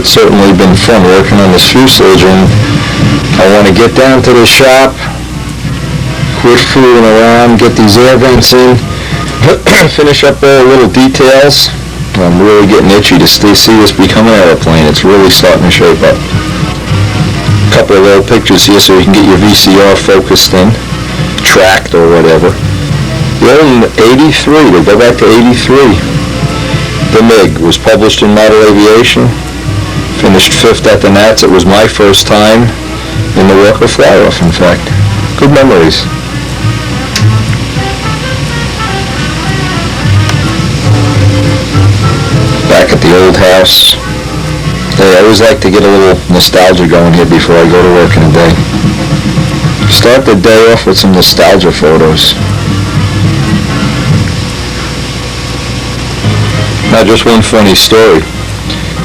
it's certainly been fun working on this fuselage, and I want to get down to the shop, quit fooling around, get these air vents in, finish up all the little details. I'm really getting itchy to see this become an airplane. It's really starting to shape up. A couple of little pictures here so you can get your VCR focused in, tracked or whatever. The old 83, they go back to 83. The MiG was published in Model Aviation, finished 5th at the Nats. It was my first time in the Walker Fly-Off, in fact. Good memories. Back at the old house. Hey, I always like to get a little nostalgia going here before I go to work in the day. Start the day off with some nostalgia photos. Now, just one funny story.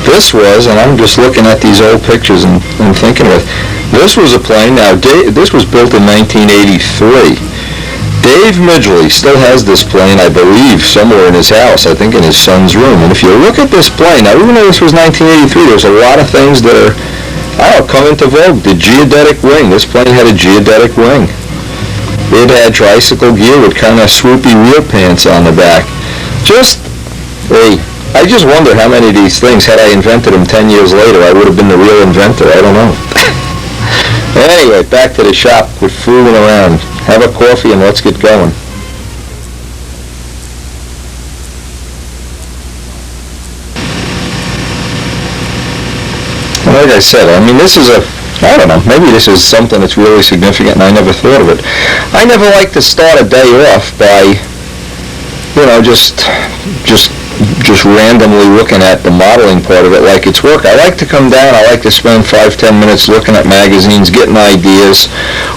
This was, and I'm just looking at these old pictures and thinking of it, this was a plane, now this was built in 1983. Dave Midgley still has this plane, I believe, somewhere in his house, I think in his son's room. And if you look at this plane, now even though this was 1983, there's a lot of things that are, I don't know, come into vogue. The geodetic wing, this plane had a geodetic wing. It had tricycle gear with kind of swoopy wheel pants on the back. I just wonder how many of these things, had I invented them 10 years later, I would have been the real inventor. I don't know. Anyway, back to the shop. Quit fooling around. Have a coffee and let's get going. Like I said, I mean, this is I don't know, maybe this is something that's really significant and I never thought of it. I never like to start a day off by, you know, just randomly looking at the modeling part of it like it's work. I like to come down, I like to spend 5-10 minutes looking at magazines, getting ideas,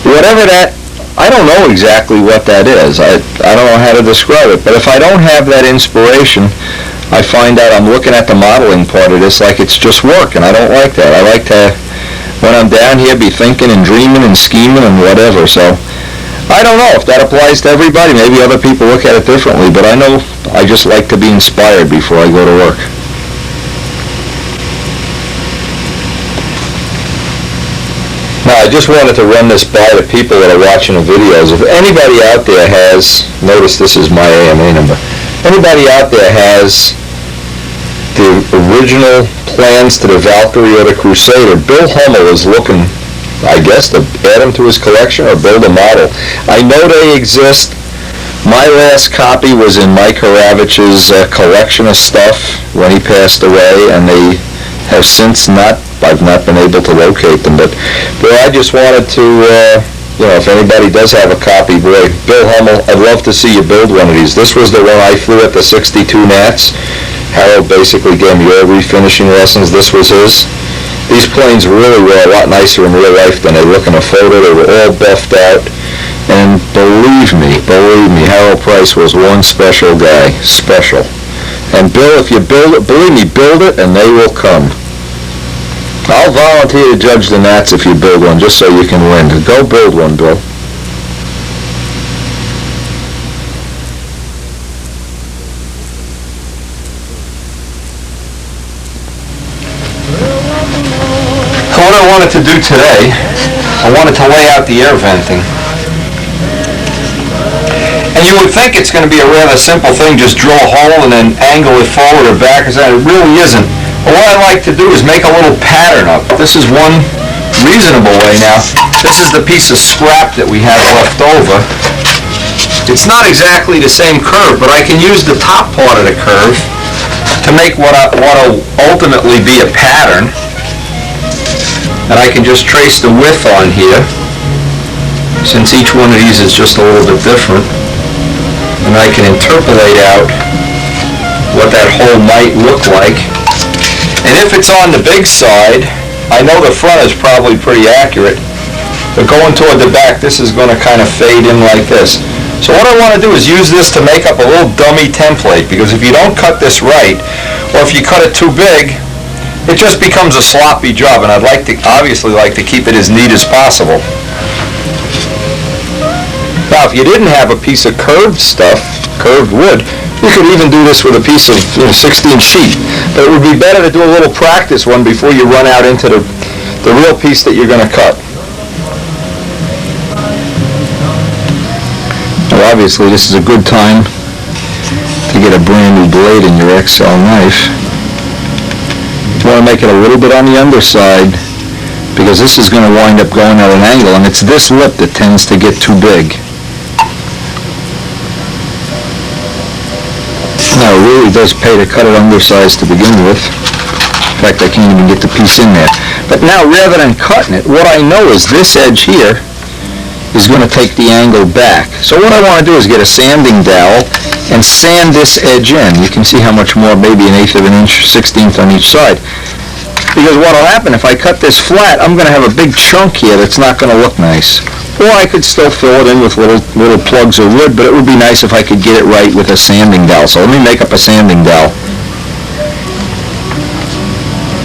whatever that, I don't know exactly what that is. I don't know how to describe it, but if I don't have that inspiration, I find out I'm looking at the modeling part of this like it's just work, and I don't like that. I like to, when I'm down here, be thinking and dreaming and scheming and whatever, so I don't know if that applies to everybody. Maybe other people look at it differently, but I know I just like to be inspired before I go to work. Now, I just wanted to run this by the people that are watching the videos. If anybody out there has, notice this is my AMA number, anybody out there has the original plans to the Valkyrie or the Crusader, Bill Hummel is looking, I guess, to add them to his collection or build a model. I know they exist. My last copy was in Mike Haravich's collection of stuff when he passed away, and they have since I've not been able to locate them. But boy, I just wanted to, you know, if anybody does have a copy, boy, Bill Hummel, I'd love to see you build one of these. This was the one I flew at the 62 Nats. Harold basically gave me all refinishing lessons. This was his. These planes really were a lot nicer in real life than they look in a photo. They were all buffed out. And believe me, Harold Price was one special guy. Special. And Bill, if you build it, believe me, build it and they will come. I'll volunteer to judge the Nats if you build one, just so you can win. Go build one, Bill. So what I wanted to do today, I wanted to lay out the air venting. And you would think it's going to be a rather simple thing, just drill a hole and then angle it forward or back, it really isn't. But what I like to do is make a little pattern up. This is one reasonable way now. This is the piece of scrap that we have left over. It's not exactly the same curve, but I can use the top part of the curve to make what will ultimately be a pattern. And I can just trace the width on here, since each one of these is just a little bit different. And I can interpolate out what that hole might look like. And if it's on the big side, I know the front is probably pretty accurate, but going toward the back, this is going to kind of fade in like this. So what I want to do is use this to make up a little dummy template, because if you don't cut this right, or if you cut it too big, it just becomes a sloppy job, and I'd obviously like to keep it as neat as possible. Now, if you didn't have a piece of curved stuff, curved wood, you could even do this with a piece of 16 sheet. But it would be better to do a little practice one before you run out into the real piece that you're going to cut. Now, obviously, this is a good time to get a brand new blade in your XL knife. You want to make it a little bit on the underside because this is going to wind up going at an angle, and it's this lip that tends to get too big. Now, it really does pay to cut it undersized to begin with. In fact, I can't even get the piece in there. But now, rather than cutting it, what I know is this edge here is going to take the angle back. So what I want to do is get a sanding dowel and sand this edge in. You can see how much more, maybe 1/8 of an inch, 1/16 on each side. Because what will happen, if I cut this flat, I'm going to have a big chunk here that's not going to look nice. Or I could still fill it in with little plugs of wood, but it would be nice if I could get it right with a sanding dowel. So let me make up a sanding dowel.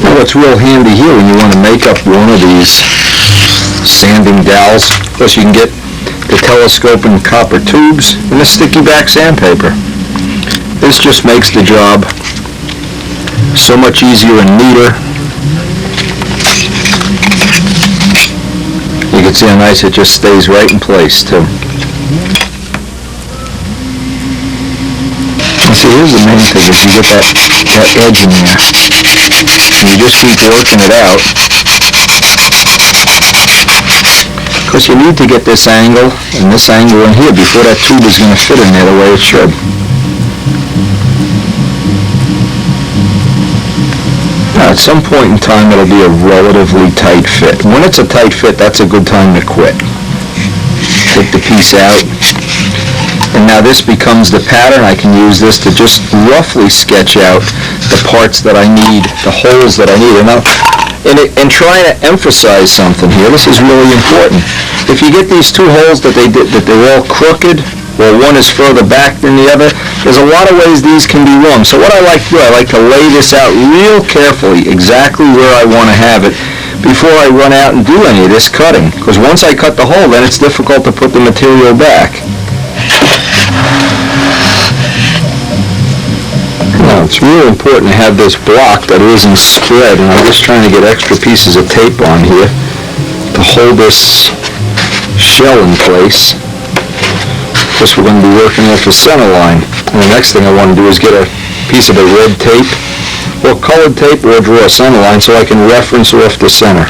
Now what's real handy here when you want to make up one of these sanding dowels, of course you can get the telescoping copper tubes and the sticky back sandpaper. This just makes the job so much easier and neater. You can see how nice it just stays right in place too. And see, here's the main thing, is you get that edge in there, and you just keep working it out. Because you need to get this angle and this angle in here before that tube is going to fit in there the way it should. Now, at some point in time, it'll be a relatively tight fit. When it's a tight fit, that's a good time to quit. Take the piece out. And now this becomes the pattern. I can use this to just roughly sketch out the parts that I need, the holes that I need. And now, in trying to emphasize something here, this is really important. If you get these two holes that they're all crooked, or one is further back than the other, there's a lot of ways these can be wrong. So what I like to do, I like to lay this out real carefully, exactly where I want to have it, before I run out and do any of this cutting. Because once I cut the hole, then it's difficult to put the material back. Now, it's really important to have this block that isn't spread, and I'm just trying to get extra pieces of tape on here to hold this shell in place. Of course, we're going to be working off the center line. And the next thing I want to do is get a piece of the red tape, or colored tape, or draw a center line so I can reference off the center.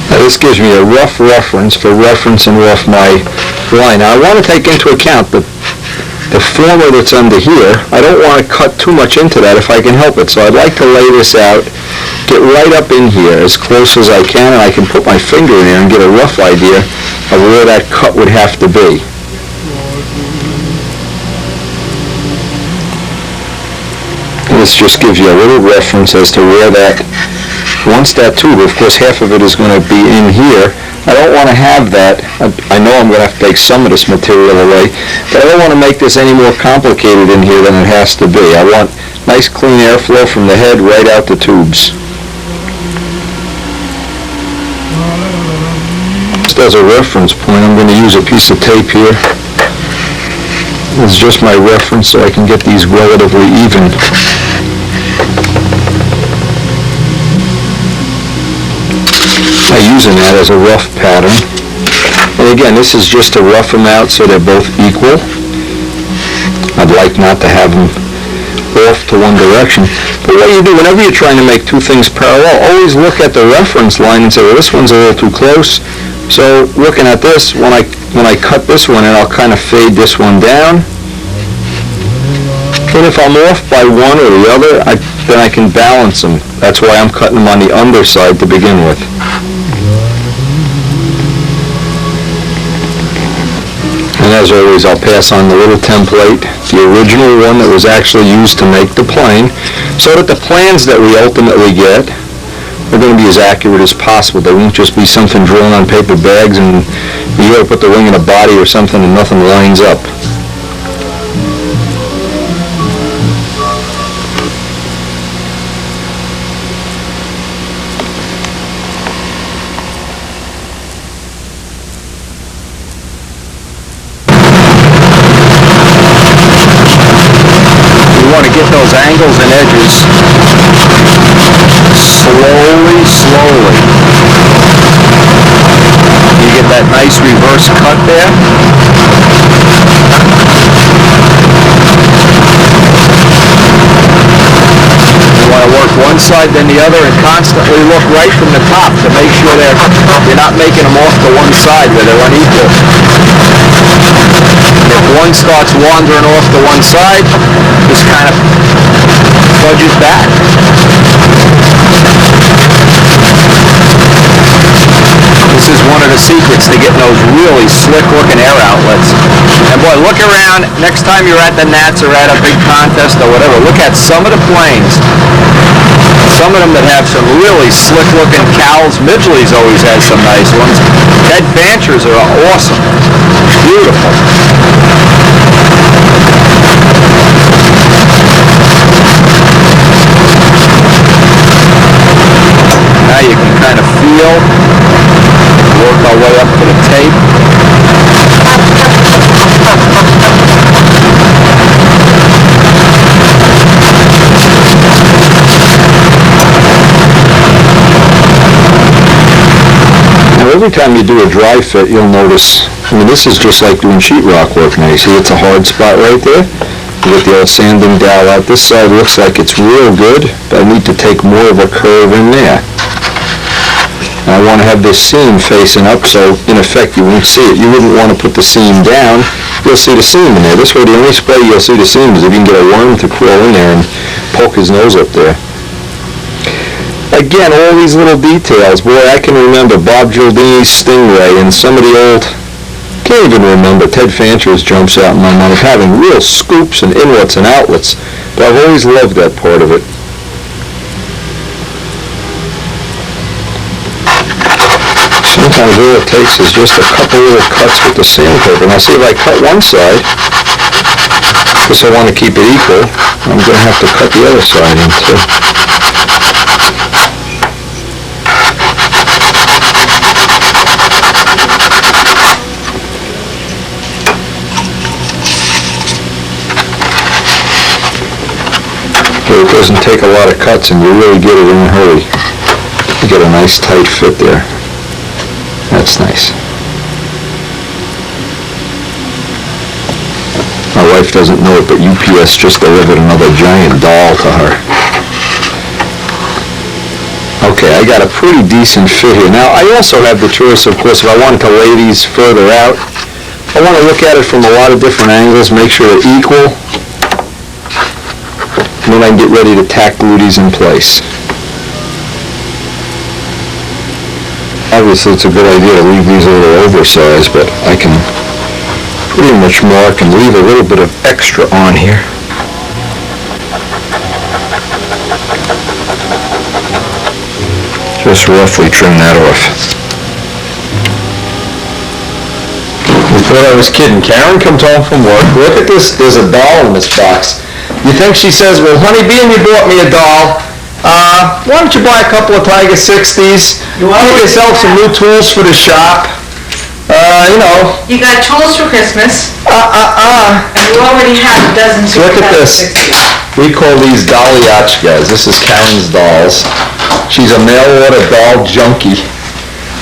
Now, this gives me a rough reference for referencing off my line. Now, I want to take into account the former that's under here. I don't want to cut too much into that if I can help it. So I'd like to lay this out, get right up in here as close as I can, and I can put my finger in there and get a rough idea of where that cut would have to be. And this just gives you a little reference as to where that, once that tube, of course half of it is going to be in here. I don't want to have that. I know I'm going to have to take some of this material away, but I don't want to make this any more complicated in here than it has to be. I want nice clean airflow from the head right out the tubes. Just as a reference point, I'm going to use a piece of tape here. It's just my reference so I can get these relatively even. I'm using that as a rough pattern. And again, this is just to rough them out so they're both equal. I'd like not to have them off to one direction. But what you do, whenever you're trying to make two things parallel, always look at the reference line and say, well, this one's a little too close. So looking at this, when I cut this one in, I'll kind of fade this one down. And if I'm off by one or the other, then I can balance them. That's why I'm cutting them on the underside to begin with. And as always, I'll pass on the little template, the original one that was actually used to make the plane, so that the plans that we ultimately get are going to be as accurate as possible. They won't just be something drawn on paper bags and you got to put the wing in a body or something and nothing lines up. angles and edges slowly, slowly. You get that nice reverse cut there. You want to work one side then the other and constantly look right from the top to make sure you're not making them off to one side where they're unequal. If one starts wandering off to one side, just kind of fudges back. This is one of the secrets to getting those really slick-looking air outlets. And boy, look around, next time you're at the Nats or at a big contest or whatever, look at some of the planes. Some of them that have some really slick-looking cowls. Midgley's always has some nice ones. Ted Fanchers are awesome. Beautiful. Now you can kind of feel, work our way up to the tape. Every time you do a dry fit, you'll notice, this is just like doing sheetrock work now. You see it's a hard spot right there? You get the old sanding dowel out. This side looks like it's real good, but I need to take more of a curve in there. And I want to have this seam facing up, so in effect you won't see it. You wouldn't want to put the seam down. You'll see the seam in there. This way the only spray you'll see the seam is if you can get a worm to crawl in there and poke his nose up there. Again, all these little details. Boy, I can remember Bob Giordini's Stingray and some of the old, can't even remember, Ted Fancher's jumps out in my mind of having real scoops and inlets and outlets. But I've always loved that part of it. Sometimes all it takes is just a couple little cuts with the sandpaper. Now see, if I cut one side, because I want to keep it equal, I'm going to have to cut the other side in too. It doesn't take a lot of cuts and you really get it in a hurry. You get a nice tight fit there. That's nice. My wife doesn't know it, but UPS just delivered another giant doll to her. Okay, I got a pretty decent fit here. Now, I also have the choice, of course, if I wanted to lay these further out, I want to look at it from a lot of different angles, make sure they're equal. And then I can get ready to tack glue these in place. Obviously it's a good idea to leave these a little oversized, but I can pretty much mark and leave a little bit of extra on here. Just roughly trim that off. You thought I was kidding. Karen comes home from work. Look at this. There's a doll in this box. You think she says, well, honey, being you bought me a doll, why don't you buy a couple of Tiger 60s, get yourself some new tools for the shop, You got tools for Christmas, and you already have a dozen. Look at this. We call these Dollyachkas. This is Karen's dolls. She's a mail-order doll junkie.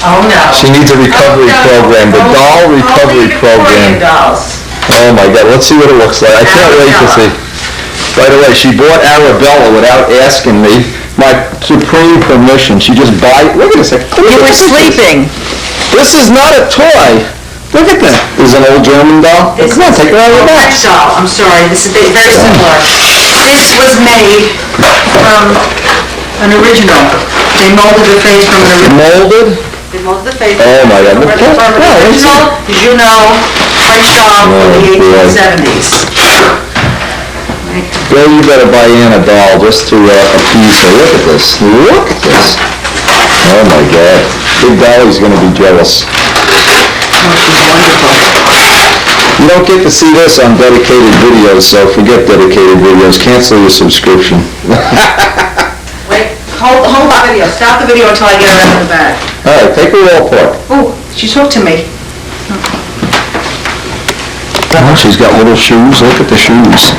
Oh, no. She needs a recovery program, the doll recovery program. Oh, my God. Let's see what it looks like. I can't wait to see. By the way, she bought Arabella without asking me my supreme permission. She just look at this. You were sleeping. This is not a toy. Look at that. This is an old German doll. Come on, take her out of the box. Doll. I'm sorry. This is very similar. This was made from an original. They molded the face from an original. Molded? They molded the face. Oh, my God. From an original, as you know, French doll from the 1870s. Well, you better buy Ann a doll just to appease her. Look at this. Look at this. Oh, my God. Big Dolly's going to be jealous. Oh, she's wonderful. You don't get to see this on dedicated videos, so forget dedicated videos. Cancel your subscription. Wait, hold the video. Stop the video until I get her out of the bag. All right, take her all apart. Oh, she's hooked to me. Oh, she's got little shoes. Look at the shoes.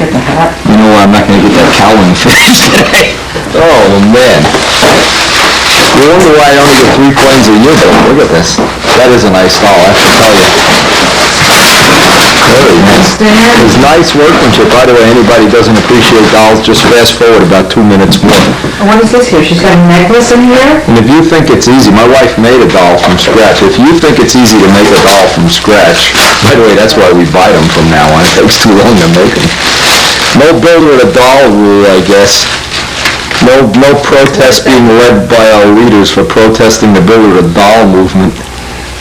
get the hat. You know why I'm not gonna get that cowling finished today? Oh, man. You wonder why I only get 3 planes a year, though. Look at this. That is a nice doll, I have to tell you. Very nice. It's nice workmanship. By the way, anybody who doesn't appreciate dolls, just fast forward about 2 minutes more. And what is this here? She's got a necklace in here? And if you think it's easy, my wife made a doll from scratch. If you think it's easy to make a doll from scratch, by the way, that's why we buy them from now on. It takes too long to make them. No builder of a doll rule, I guess. No protest being led by our leaders for protesting the builder of doll movement.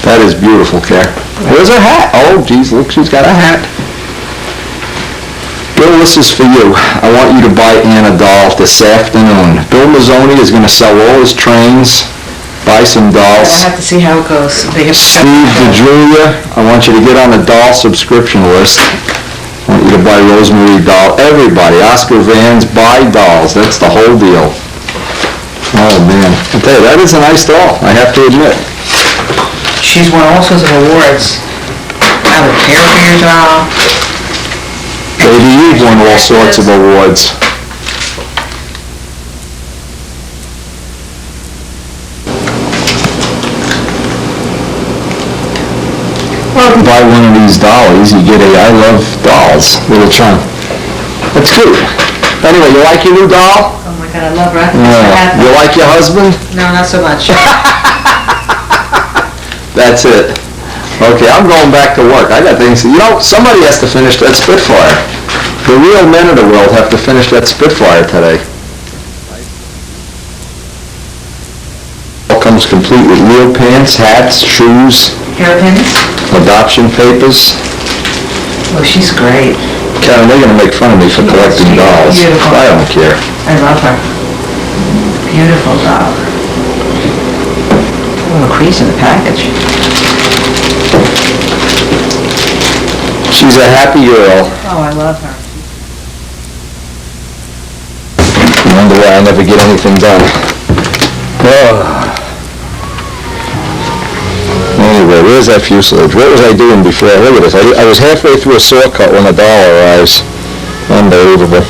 That is beautiful, Care. Where's her hat? Oh, geez, look, she's got a hat. Bill, this is for you. I want you to buy Ann a doll this afternoon. Bill Mazzoni is going to sell all his trains, buy some dolls. I have to see how it goes. Steve DeJulia, I want you to get on the doll subscription list. I want you to buy Rosemary doll. Everybody, Oscar Vans, buy dolls. That's the whole deal. Oh, man. I tell you, that is a nice doll, I have to admit. She's won all sorts of awards. I would care for your doll. Baby, you've won all sorts of awards. Well, if you buy one of these dollies, you get a I Love Dolls little chunk. That's cute. Anyway, you like your new doll? Oh my God, I love her. You like your husband? No, not so much. That's it. Okay, I'm going back to work. I got things. You know, somebody has to finish that Spitfire. The real men of the world have to finish that Spitfire today. All comes complete with real pants, hats, shoes, Hairpins? adoption papers. Oh, she's great. Karen, they're going to make fun of me for collecting dolls. Beautiful. I don't care. I love her. Beautiful doll. A little crease in the package. She's a happy girl. Oh, I love her. I wonder why I never get anything done. Anyway, where's that fuselage? What was I doing before? Look at this. I was halfway through a saw cut when the doll arrives. Unbelievable.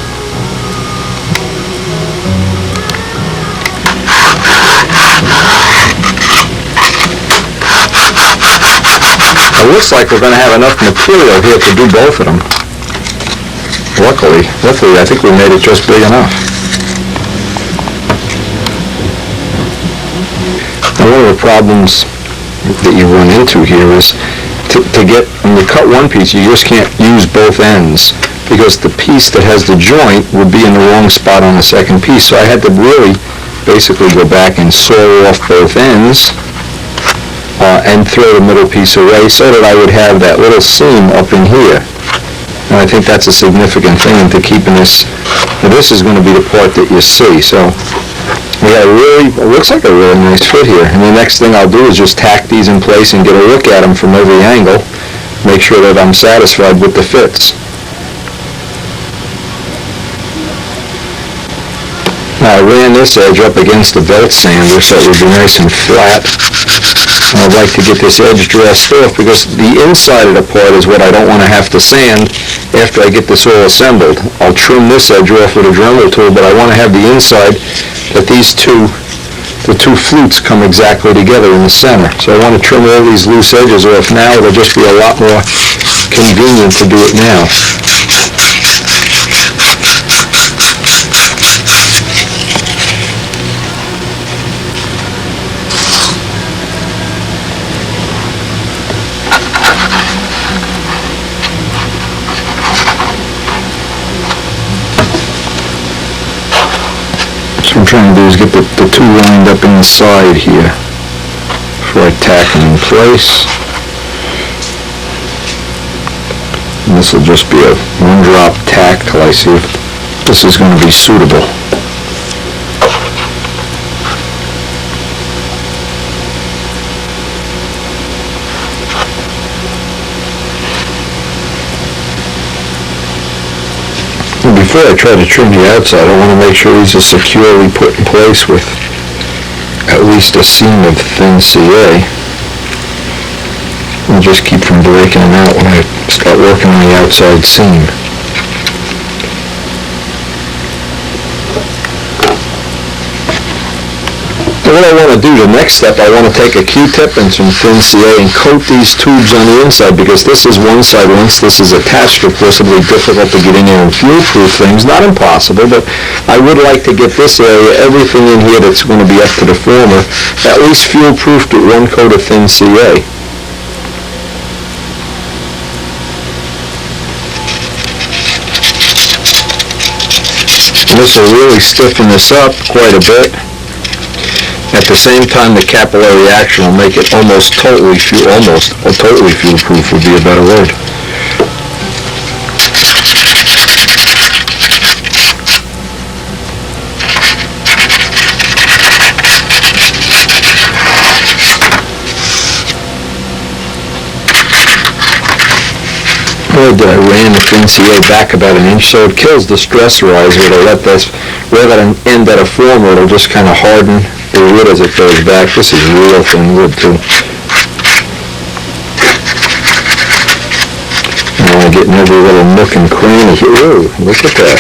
It looks like we're going to have enough material here to do both of them. Luckily, I think we made it just big enough. Now, one of the problems that you run into here is to get, when you cut one piece, you just can't use both ends because the piece that has the joint would be in the wrong spot on the second piece. So I had to really basically go back and saw off both ends and throw the middle piece away so that I would have that little seam up in here. And I think that's a significant thing into keeping this. Now this is going to be the part that you see. So we got it looks like a really nice fit here. And the next thing I'll do is just tack these in place and get a look at them from every angle. Make sure that I'm satisfied with the fits. Now I ran this edge up against the belt sander so it would be nice and flat. And I'd like to get this edge dressed off because the inside of the part is what I don't want to have to sand after I get this all assembled. I'll trim this edge off with a Dremel tool, but I want to have the inside that the two flutes come exactly together in the center. So I want to trim all these loose edges off now. It'll just be a lot more convenient to do it now. What I'm trying to do is get the two lined up in the side here before I tack them in place. And this will just be a one-drop tack till I see if this is going to be suitable. Before I try to trim the outside, I want to make sure these are securely put in place with at least a seam of thin CA. And just keep from breaking them out when I start working on the outside seam. So what I want to do, the next step, I want to take a Q-tip and some thin CA and coat these tubes on the inside, because this is one side. Once this is attached, of course, it'll be difficult to get in here and fuel-proof things. Not impossible, but I would like to get this area, everything in here that's going to be up to the former, at least fuel-proofed with one coat of thin CA. This will really stiffen this up quite a bit. At the same time, the capillary action will make it almost totally fuel-proof would be a better word. I ran the thin CA back about an inch, so it kills the stressorizer. It'll let this, rather than end at a former, it'll just kind of harden the wood as it goes back. This is real thin wood too. And I'm getting every little nook and cranny here. Ooh, look at that.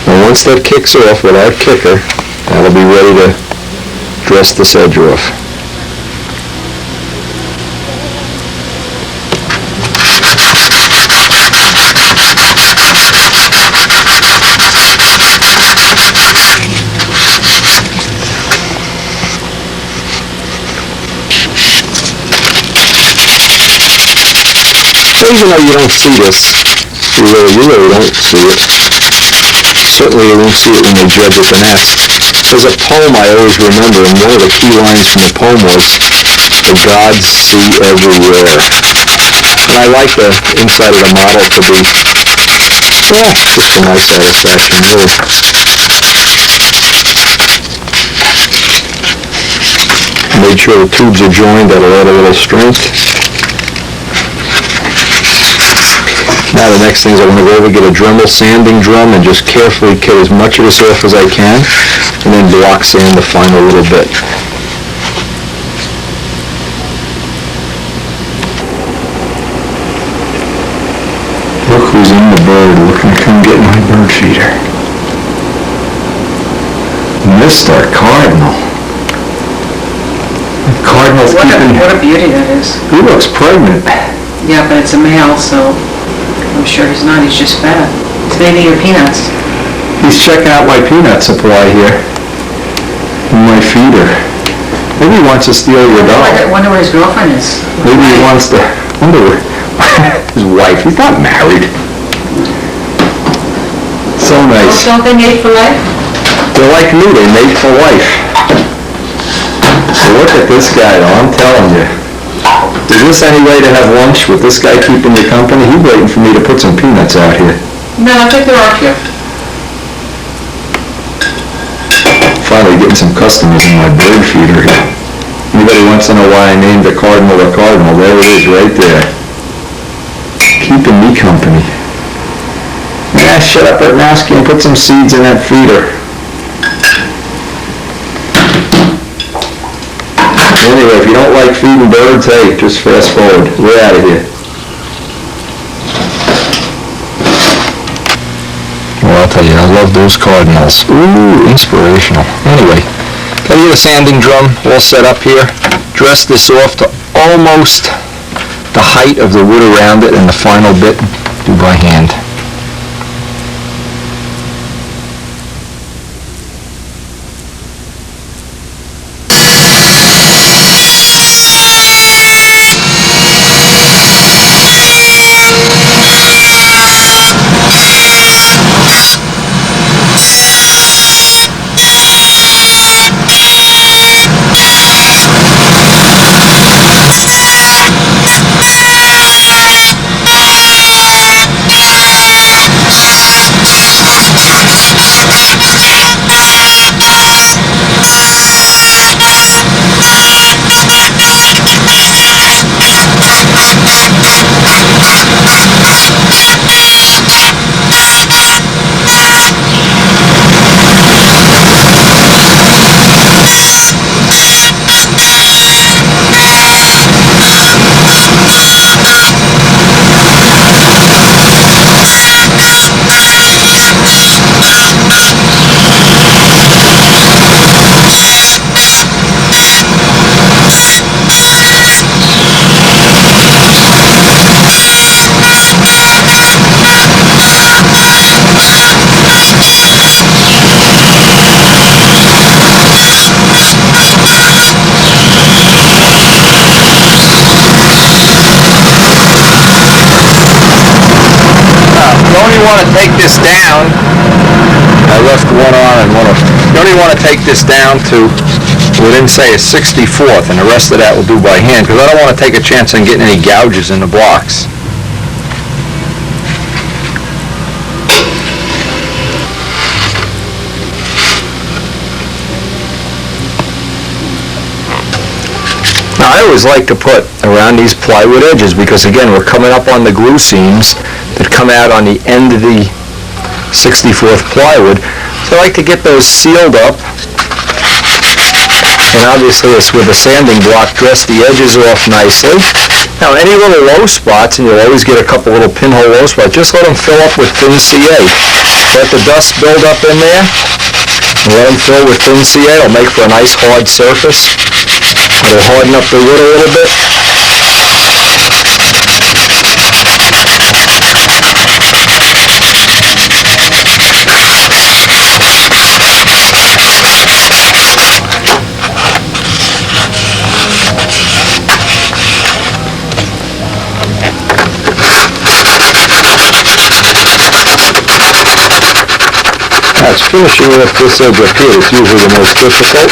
And once that kicks off without kicker, that'll be ready to dress this edge off. So even though you don't see this, you really don't see it. Certainly you won't see it when they dredge at the nest. There's a poem I always remember, and one of the key lines from the poem was, "The gods see everywhere." And I like the inside of the model to be, well, just for my satisfaction, really. Made sure the tubes are joined at a lot of little strength. Now the next thing is I'm going to go over, get a Dremel sanding drum, and just carefully get as much of this off as I can, and then block sand the final little bit. Look who's in the bird, looking to come get my bird feeder. Mr. Cardinal. Cardinal's keeping... What a beauty that is. He looks pregnant. Yeah, but it's a male, so I'm sure he's not. He's just fat. It's maybe your peanuts. He's checking out my peanut supply here. My feeder. Maybe he wants to steal your dog. I wonder where his girlfriend is. Maybe he wants to... wonder where... his wife. He's not married. So nice. Don't they mate for life? They're like me. They mate for life. So look at this guy, though. I'm telling you. Is this any way to have lunch with this guy keeping you company? He's waiting for me to put some peanuts out here. No, I think they're off here. Finally getting some customers in my bird feeder here. Anybody wants to know why I named the Cardinal the Cardinal? There it is right there. Keeping me company. Yeah, shut up, Bernowski, and put some seeds in that feeder. Anyway, if you don't like feeding birds, hey, just fast forward. We're out of here. Well, I'll tell you, I love those cardinals. Ooh, inspirational. Anyway, gotta get a sanding drum all set up here. Dress this off to almost the height of the wood around it, and the final bit do by hand. want to take this down. I left one on and one off. You only want to take this down to within, say, a 64th, and the rest of that will do by hand, because I don't want to take a chance on getting any gouges in the blocks. Now, I always like to put around these plywood edges, because again, we're coming up on the glue seams that come out on the end of the 64th plywood. So I like to get those sealed up. And obviously it's with a sanding block, dress the edges off nicely. Now any little low spots, and you'll always get a couple little pinhole low spots, just let them fill up with thin CA. Let the dust build up in there, and let them fill with thin CA. It'll make for a nice hard surface. It'll harden up the wood a little bit. It's finishing off this edge up here. It's usually the most difficult.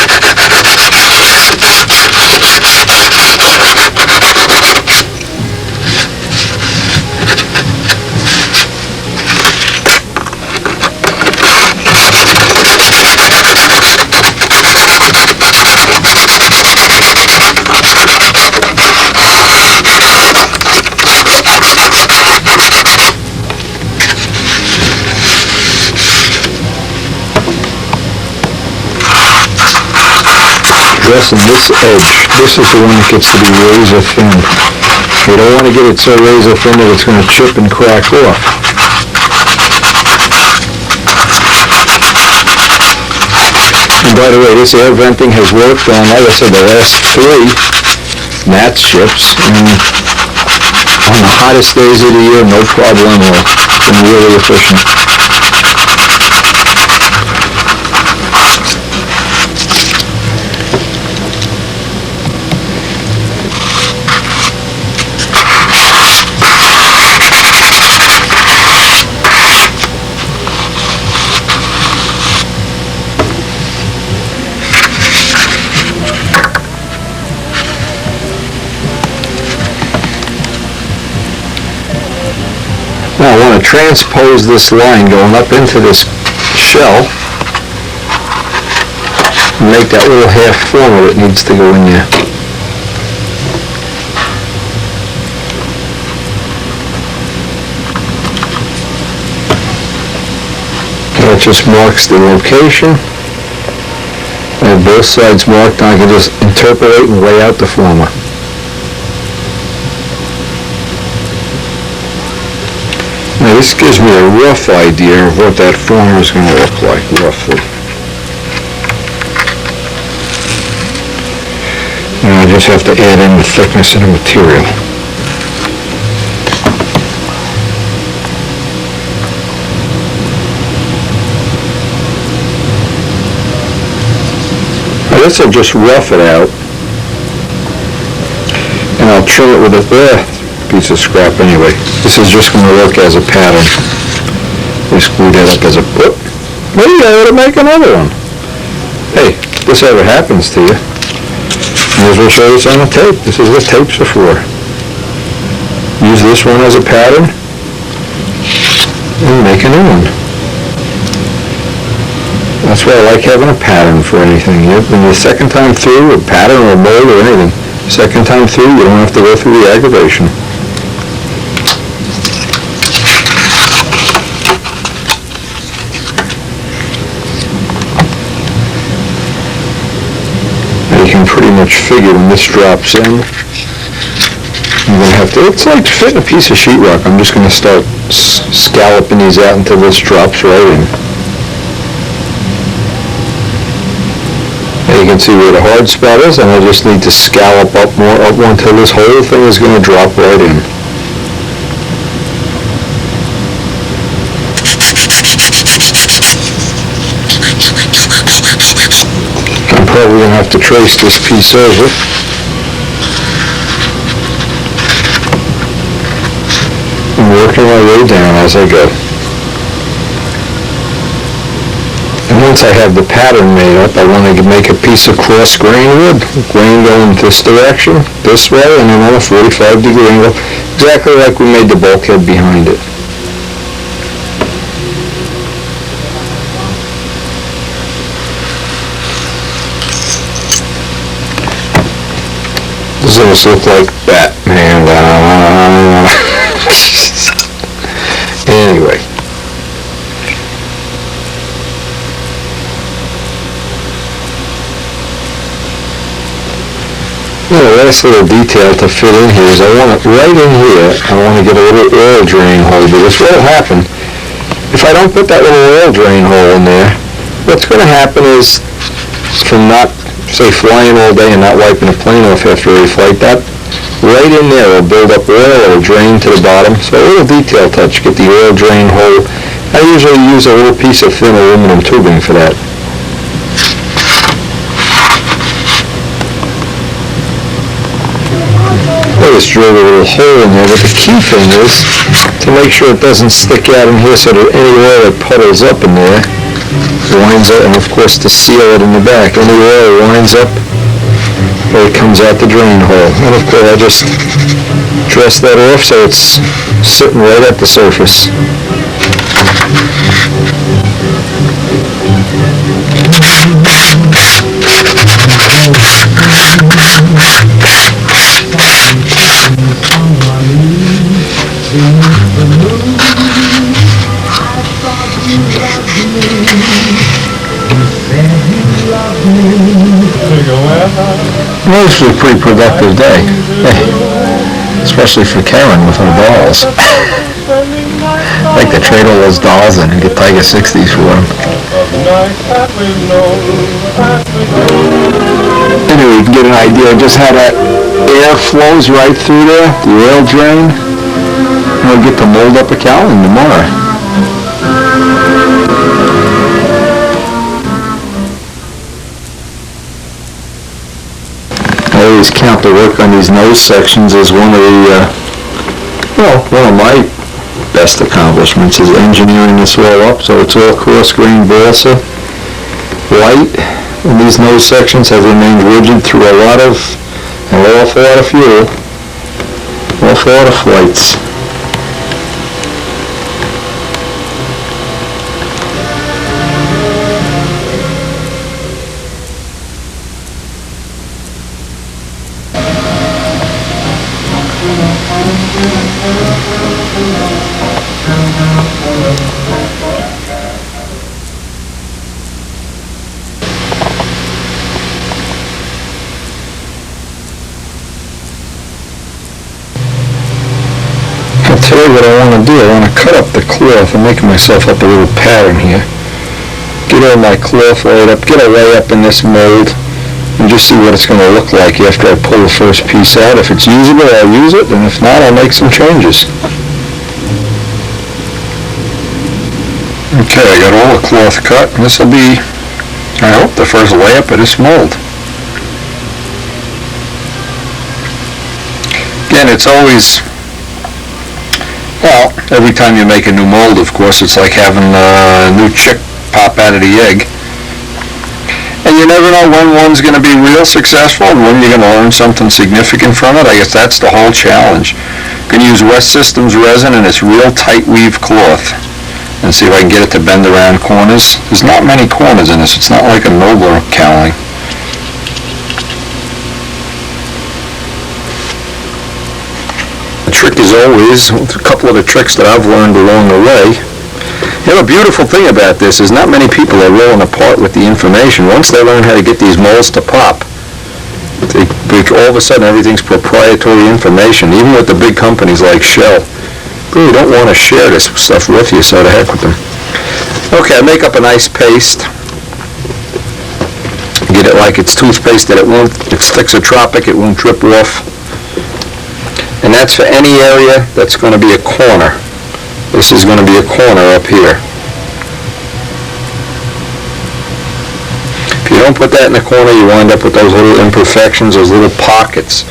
Dressing this edge, this is the one that gets to be razor thin. You don't want to get it so razor thin that it's going to chip and crack off. And by the way, this air venting has worked on, like I said, the last 3 mat ships, and on the hottest days of the year, no problem at all. It's been really efficient. Now I want to transpose this line going up into this shell and make that little half former that needs to go in there. That just marks the location. I have both sides marked, and I can just interpolate and lay out the former. Now this gives me a rough idea of what that former is going to look like, roughly. Now I just have to add in the thickness of the material. Now this will just rough it out, and I'll trim it with a piece of scrap anyway. This is just going to work as a pattern. Just glue that up as a... Whoop. Maybe I ought to make another one. Hey, if this ever happens to you, may as well show this on a tape. This is what tapes are for. Use this one as a pattern and make a new one. That's why I like having a pattern for anything. When the second time through, a pattern or a mold or anything, second time through, you don't have to go through the aggravation. You can pretty much figure when this drops in, I'm going to have to, it's like fitting a piece of sheetrock. I'm just going to start scalloping these out until this drops right in. And you can see where the hard spot is, and I just need to scallop up more until this whole thing is going to drop right in. I'm probably going to have to trace this piece over. And working my way down as I go. And once I have the pattern made up, I want to make a piece of cross grain wood. Grain going this direction, this way, and then on a 45-degree angle, exactly like we made the bulkhead behind it. Does this look like Batman? Anyway. The last little detail to fit in here is I want it right in here. I want to get a little oil drain hole, because what will happen if I don't put that little oil drain hole in there? What's going to happen is, from not, say, flying all day and not wiping the plane off after every flight, that right in there will build up oil. It'll drain to the bottom. So a little detail touch, get the oil drain hole. I usually use a little piece of thin aluminum tubing for that. I just drilled a little hole in there, but the key thing is to make sure it doesn't stick out in here so that any oil that puddles up in there winds up, and of course to seal it in the back. Any oil winds up or it comes out the drain hole. And of course I just dress that off so it's sitting right at the surface. Mostly a pretty productive day, especially for Karen with her dolls. I like to trade all those dolls in and get Tiger 60s for them. Anyway, you can get an idea of just how that air flows right through there, the oil drain. And we'll get to mold up a cowling tomorrow. I always count the work on these nose sections as one of the, one of my best accomplishments is engineering this all up so it's all cross-grain balsa white, and these nose sections have remained rigid through an awful lot of fuel, awful lot of flights. Today what I want to do, I want to cut up the cloth. I'm making myself up a little pattern here. Get all my cloth laid up, get a lay up in this mold, and just see what it's going to look like after I pull the first piece out. If it's usable, I'll use it, and if not, I'll make some changes. Okay, I got all the cloth cut, and this will be, I hope, the first layup of this mold. Again, it's always, well, every time you make a new mold, of course, it's like having a new chick pop out of the egg. And you never know when one's going to be real successful and when you're going to learn something significant from it. I guess that's the whole challenge. I'm going to use West Systems resin and it's real tight weave cloth. And see if I can get it to bend around corners. There's not many corners in this. It's not like a nobler cowling. The trick is always, a couple of the tricks that I've learned along the way. You know, the beautiful thing about this is not many people are rolling apart with the information. Once they learn how to get these molds to pop, all of a sudden everything's proprietary information, even with the big companies like Shell. Really don't want to share this stuff with you, so to heck with them. Okay, I make up a nice paste. Get it like it's toothpaste that it's thixotropic, it won't drip off. And that's for any area that's going to be a corner. This is going to be a corner up here. If you don't put that in the corner, you wind up with those little imperfections, those little pockets.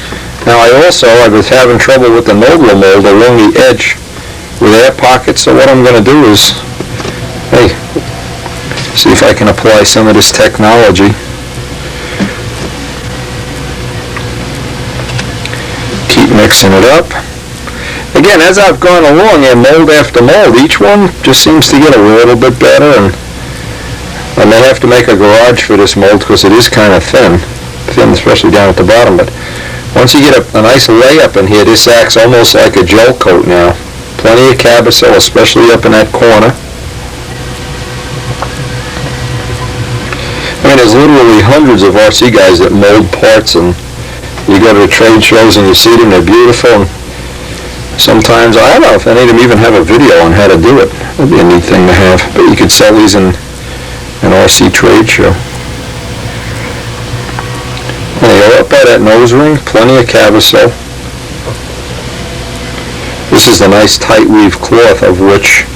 Now I was having trouble with the nobler mold along the edge with air pockets, so what I'm going to do is, See if I can apply some of this technology. Keep mixing it up. Again, as I've gone along, mold after mold, each one just seems to get a little bit better, and I may have to make a garage for this mold because it is kind of thin, especially down at the bottom. But once you get a nice layup in here, this acts almost like a gel coat now. Plenty of Cabasol, especially up in that corner. I mean, there's literally hundreds of RC guys that mold parts, and you go to the trade shows and you see them, they're beautiful. And sometimes, I don't know if any of them even have a video on how to do it. That'd be a neat thing to have. But you could sell these in an RC trade show. Anyway, up by that nose ring, plenty of Cabasol. This is the nice tight weave cloth, of which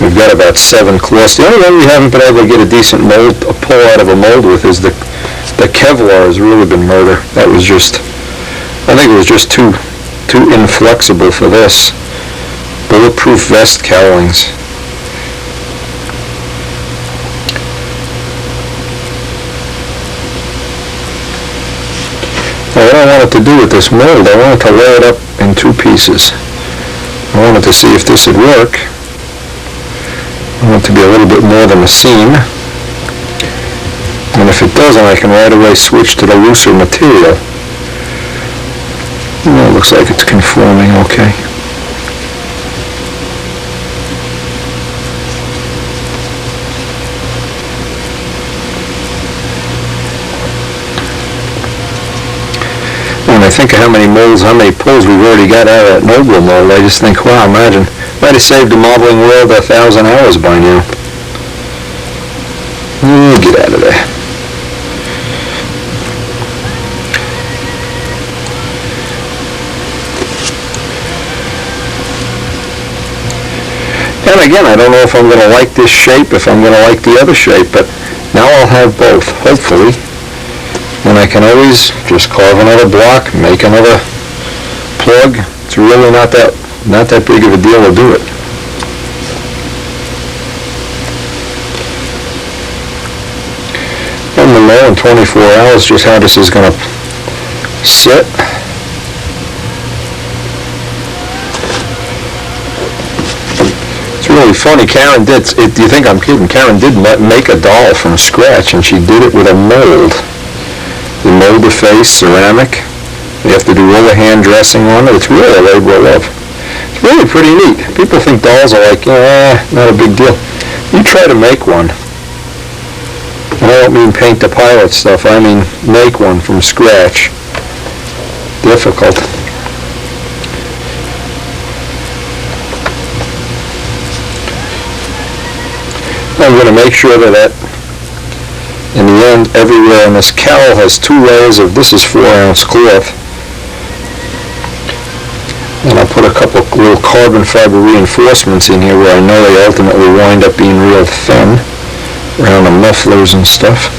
we've got about 7 cloths. The only one we haven't been able to get a decent mold, a pull out of a mold with, is the Kevlar. Has really been murder. That was just, I think it was just too inflexible for this. Bulletproof vest cowlings. Now, what I wanted to do with this mold, I wanted to lay it up in 2 pieces. I wanted to see if this would work. I want it to be a little bit more than a seam. And if it doesn't, I can right away switch to the looser material. Well, it looks like it's conforming okay. When I think of how many pulls we've already got out of that Noble mold, I just think, wow, imagine, might have saved the modeling world 1,000 hours by now. Get out of there. And again, I don't know if I'm going to like this shape, if I'm going to like the other shape, but now I'll have both, hopefully. And I can always just carve another block, make another plug. It's really not that big of a deal to do it. And we'll know in 24 hours just how this is going to sit. It's really funny. Karen did, do you think I'm kidding? Karen did make a doll from scratch, and she did it with a mold. The mold the face, ceramic. You have to do all the hand dressing on it. It's really a labor of love. It's really pretty neat. People think dolls are like, not a big deal. You try to make one. And I don't mean paint the pilot stuff. I mean make one from scratch. Difficult. I'm going to make sure that in the end, everywhere in this cowl has 2 layers of, this is 4-ounce cloth. And I'll put a couple little carbon fiber reinforcements in here where I know they ultimately wind up being real thin around the mufflers and stuff.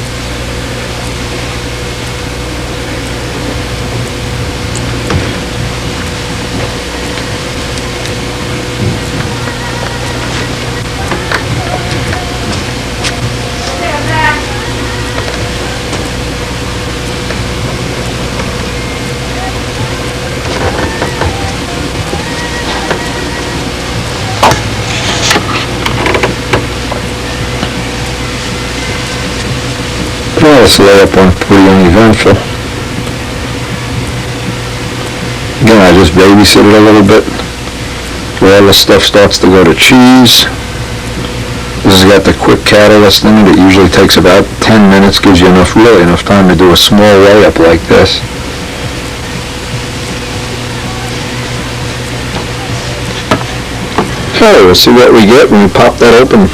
Well, this layup went pretty uneventful. Again, I just babysit it a little bit. Where all the stuff starts to go to cheese. This has got the quick catalyst in it. It usually takes about 10 minutes, gives you really enough time to do a small layup like this. Okay, we'll see what we get when we pop that open.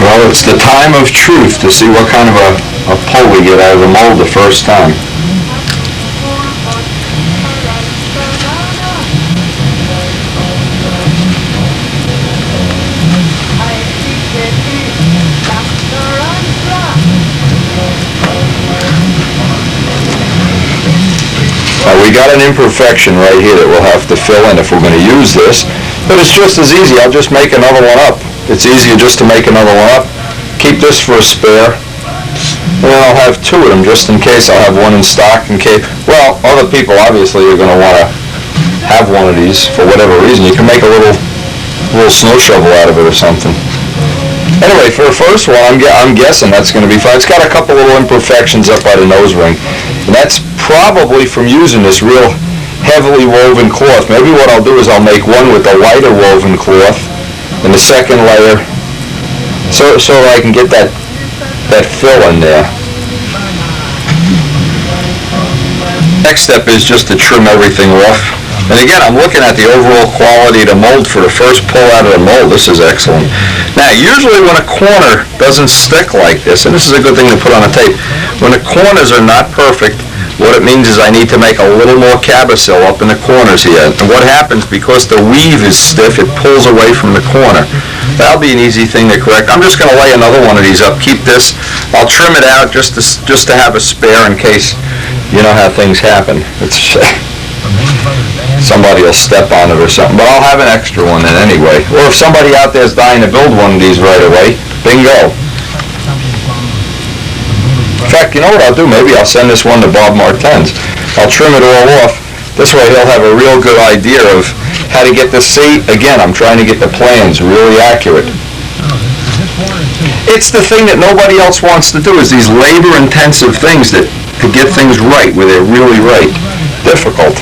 Well, it's the time of truth to see what kind of a pull we get out of the mold the first time. Now we got an imperfection right here that we'll have to fill in if we're going to use this, but it's just as easy. I'll just make another one up. It's easier just to make another one up. Keep this for a spare, and then I'll have two of them just in case. I'll have one in stock in case. Well, other people obviously are going to want to have one of these for whatever reason. You can make a little snow shovel out of it or something. Anyway, for the first one, I'm guessing that's going to be fine. It's got a couple little imperfections up by the nose ring, and that's probably from using this real heavily woven cloth. Maybe what I'll do is I'll make one with the lighter woven cloth and the second layer, so I can get that fill in there. Next step is just to trim everything off. And again, I'm looking at the overall quality of the mold for the first pull out of the mold. This is excellent. Now, usually when a corner doesn't stick like this, and this is a good thing to put on a tape, when the corners are not perfect, what it means is I need to make a little more cabosil up in the corners here. And what happens, because the weave is stiff, it pulls away from the corner. That'll be an easy thing to correct. I'm just going to lay another one of these up. Keep this. I'll trim it out just to have a spare in case you know how things happen. Somebody will step on it or something, but I'll have an extra one in anyway. Or if somebody out there is dying to build one of these right away, bingo. In fact, you know what I'll do? Maybe I'll send this one to Bob Martens. I'll trim it all off. This way he'll have a real good idea of how to get this. See, again, I'm trying to get the plans really accurate. It's the thing that nobody else wants to do, is these labor-intensive things to get things right, where they're really right. Difficult.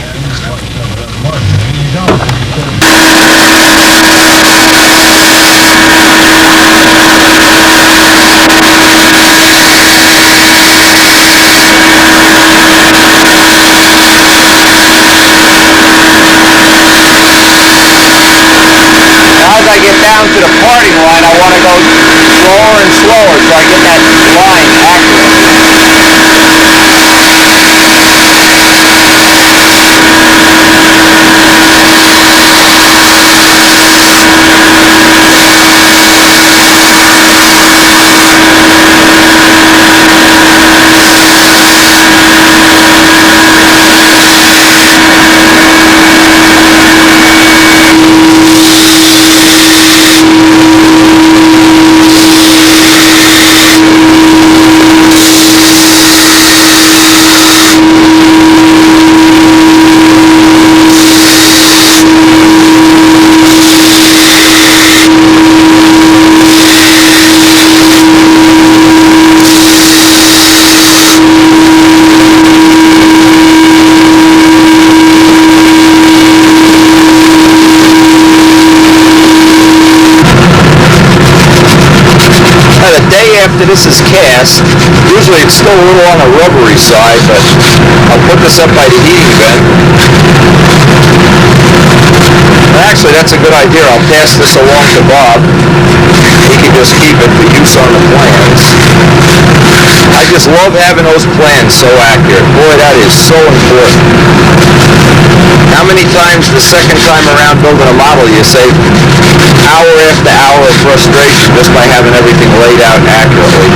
As I get down to the parting line, I want to go slower and slower so I get that line accurate. After this is cast, usually it's still a little on the rubbery side, but I'll put this up by the heating vent. Actually, that's a good idea. I'll pass this along to Bob. He can just keep it for use on the plans. I just love having those plans so accurate. Boy, that is so important. How many times the second time around building a model you save hour after hour of frustration just by having everything laid out accurately?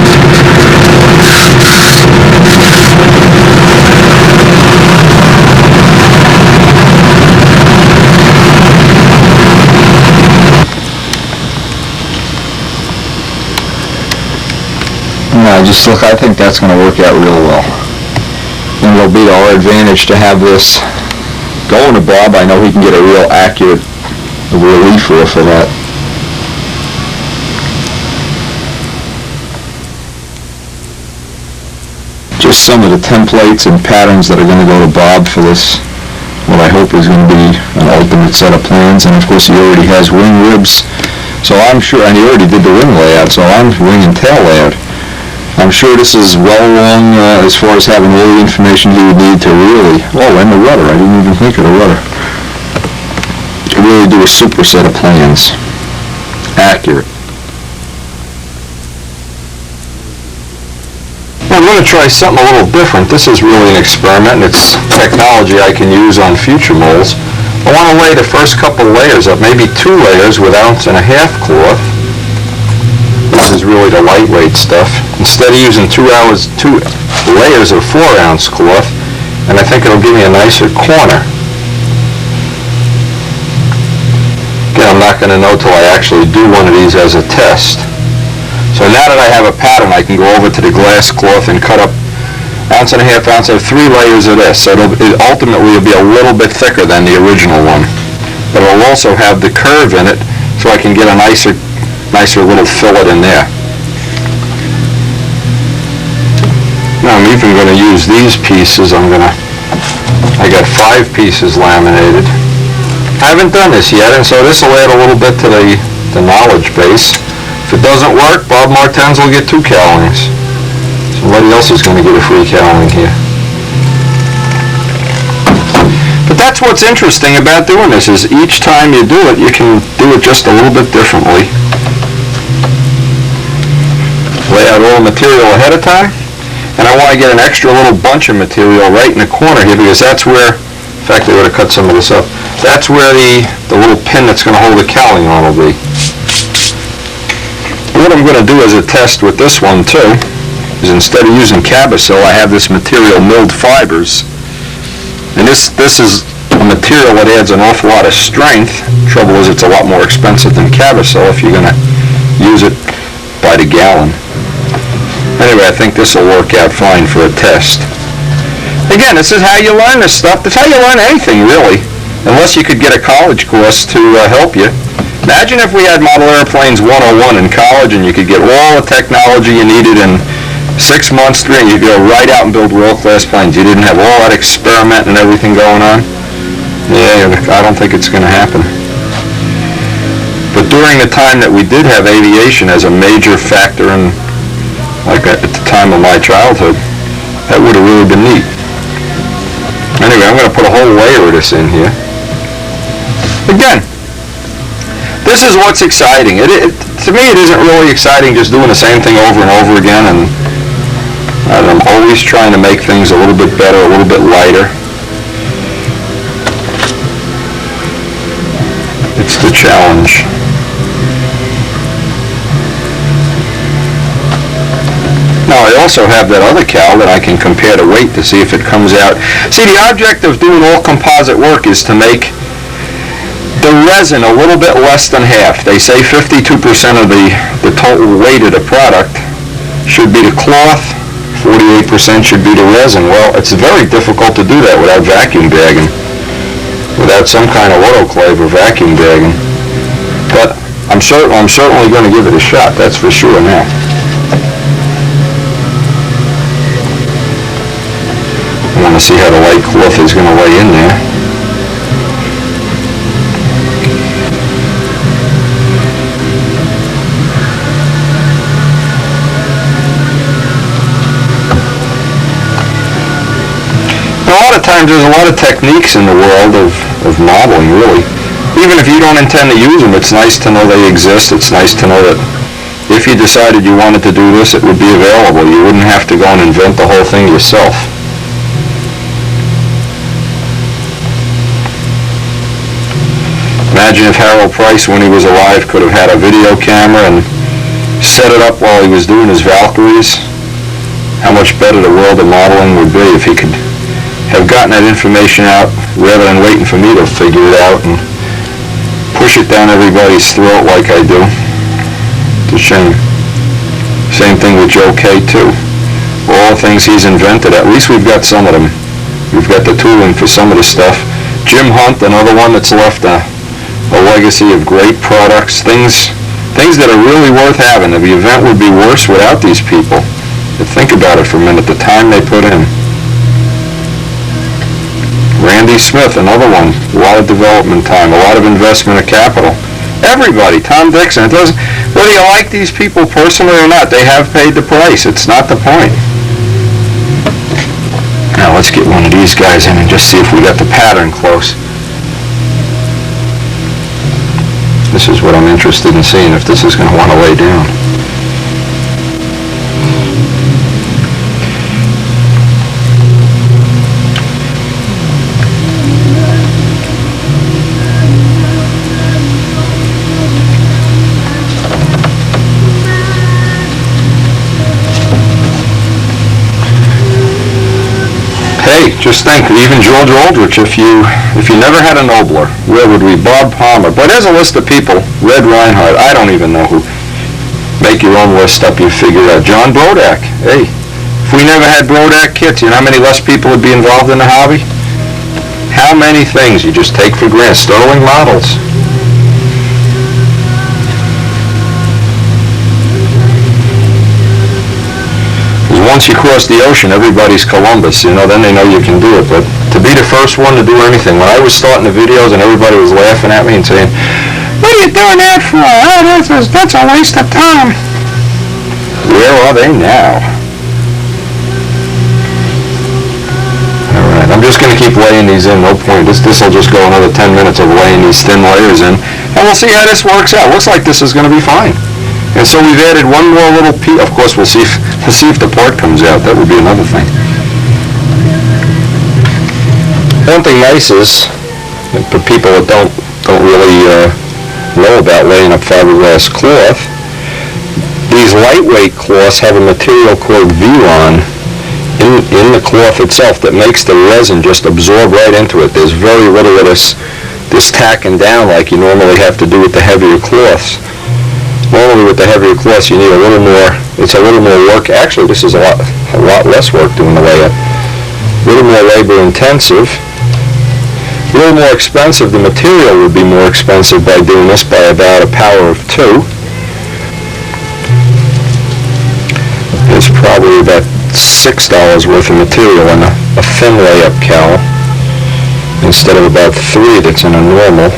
No, just look, I think that's going to work out real well. And it'll be to our advantage to have this going to Bob. I know he can get a real accurate relief off of that. Just some of the templates and patterns that are going to go to Bob for this, what I hope is going to be an ultimate set of plans. And of course he already has wing ribs, so I'm sure, and he already did the wing layout, so I'm wing and tail layout. I'm sure this is well along as far as having all the information you would need to really, and the rudder, I didn't even think of the rudder. To really do a super set of plans. Accurate. Well, I'm going to try something a little different. This is really an experiment, and it's technology I can use on future molds. I want to lay the first couple layers up, maybe 2 layers with 1.5 ounce cloth. This is really the lightweight stuff. Instead of using 2 layers of 4 ounce cloth, and I think it'll give me a nicer corner. Again, I'm not going to know till I actually do one of these as a test. So now that I have a pattern, I can go over to the glass cloth and cut up 1.5 ounces. I have 3 layers of this, so it ultimately will be a little bit thicker than the original one. But it'll also have the curve in it, so I can get a nicer little fillet in there. Now I'm even going to use these pieces. I got 5 pieces laminated. I haven't done this yet, and so this will add a little bit to the knowledge base. If it doesn't work, Bob Martens will get 2 cowlings. Somebody else is going to get a free cowling here. But that's what's interesting about doing this, is each time you do it, you can do it just a little bit differently. Lay out all the material ahead of time, and I want to get an extra little bunch of material right in the corner here, because that's where, in fact, I would have cut some of this up, that's where the little pin that's going to hold the cowling on will be. And what I'm going to do as a test with this one too, is instead of using Cabosil, I have this material milled fibers. And this is a material that adds an awful lot of strength. Trouble is, it's a lot more expensive than Cabosil if you're going to use it by the gallon. Anyway, I think this will work out fine for a test. Again, this is how you learn this stuff. This is how you learn anything, really. Unless you could get a college course to help you. Imagine if we had Model Airplanes 101 in college and you could get all the technology you needed in 6 months, and you could go right out and build world-class planes. You didn't have all that experiment and everything going on. Yeah, I don't think it's going to happen. But during the time that we did have aviation as a major factor in, like at the time of my childhood, that would have really been neat. Anyway, I'm going to put a whole layer of this in here. Again, this is what's exciting. To me, it isn't really exciting just doing the same thing over and over again, and I'm always trying to make things a little bit better, a little bit lighter. It's the challenge. Now, I also have that other cowl that I can compare the weight to see if it comes out. See, the object of doing all composite work is to make the resin a little bit less than half. They say 52% of the total weight of the product should be the cloth, 48% should be the resin. Well, it's very difficult to do that without vacuum bagging, without some kind of autoclave or vacuum bagging. But I'm certainly going to give it a shot, that's for sure now. I want to see how the light cloth is going to lay in there. A lot of times there's a lot of techniques in the world of modeling, really. Even if you don't intend to use them, it's nice to know they exist. It's nice to know that if you decided you wanted to do this, it would be available. You wouldn't have to go and invent the whole thing yourself. Imagine if Harold Price, when he was alive, could have had a video camera and set it up while he was doing his Valkyries. How much better the world of modeling would be if he could have gotten that information out rather than waiting for me to figure it out and push it down everybody's throat like I do. It's a shame. Same thing with Joe K. too. All the things he's invented, at least we've got some of them. We've got the tooling for some of the stuff. Jim Hunt, another one that's left a legacy of great products, things that are really worth having. The event would be worse without these people. But think about it for a minute, the time they put in. Randy Smith, another one, a lot of development time, a lot of investment of capital. Everybody, Tom Dixon, it doesn't, whether you like these people personally or not, they have paid the price. It's not the point. Now let's get one of these guys in and just see if we got the pattern close. This is what I'm interested in seeing, if this is going to want to lay down. Hey, just think, even George Aldrich, if you never had a nobler, where would we? Bob Palmer. But there's a list of people. Red Reinhardt, I don't even know who. Make your own list up, you figure it out. John Brodak. Hey, if we never had Brodak kits, you know how many less people would be involved in the hobby? How many things you just take for granted? Sterling models. Once you cross the ocean, everybody's Columbus, you know, then they know you can do it. But to be the first one to do anything, when I was starting the videos and everybody was laughing at me and saying, "What are you doing that for? Oh, that's a waste of time." Where are they now? All right, I'm just going to keep laying these in, no point. This will just go another 10 minutes of laying these thin layers in, and we'll see how this works out. Looks like this is going to be fine. And so we've added one more little piece. Of course, we'll see if the part comes out. That would be another thing. One thing nice is, for people that don't really know about laying up fiberglass cloth, these lightweight cloths have a material called Velon in the cloth itself that makes the resin just absorb right into it. There's very little of this tacking down like you normally have to do with the heavier cloths. Normally with the heavier cloths you need a little more, it's a little more work. Actually, this is a lot less work doing the layup. A little more labor intensive. A little more expensive. The material would be more expensive by doing this by about a power of 2. It's probably about $6 worth of material in a thin layup cowl instead of about 3 that's in a normal.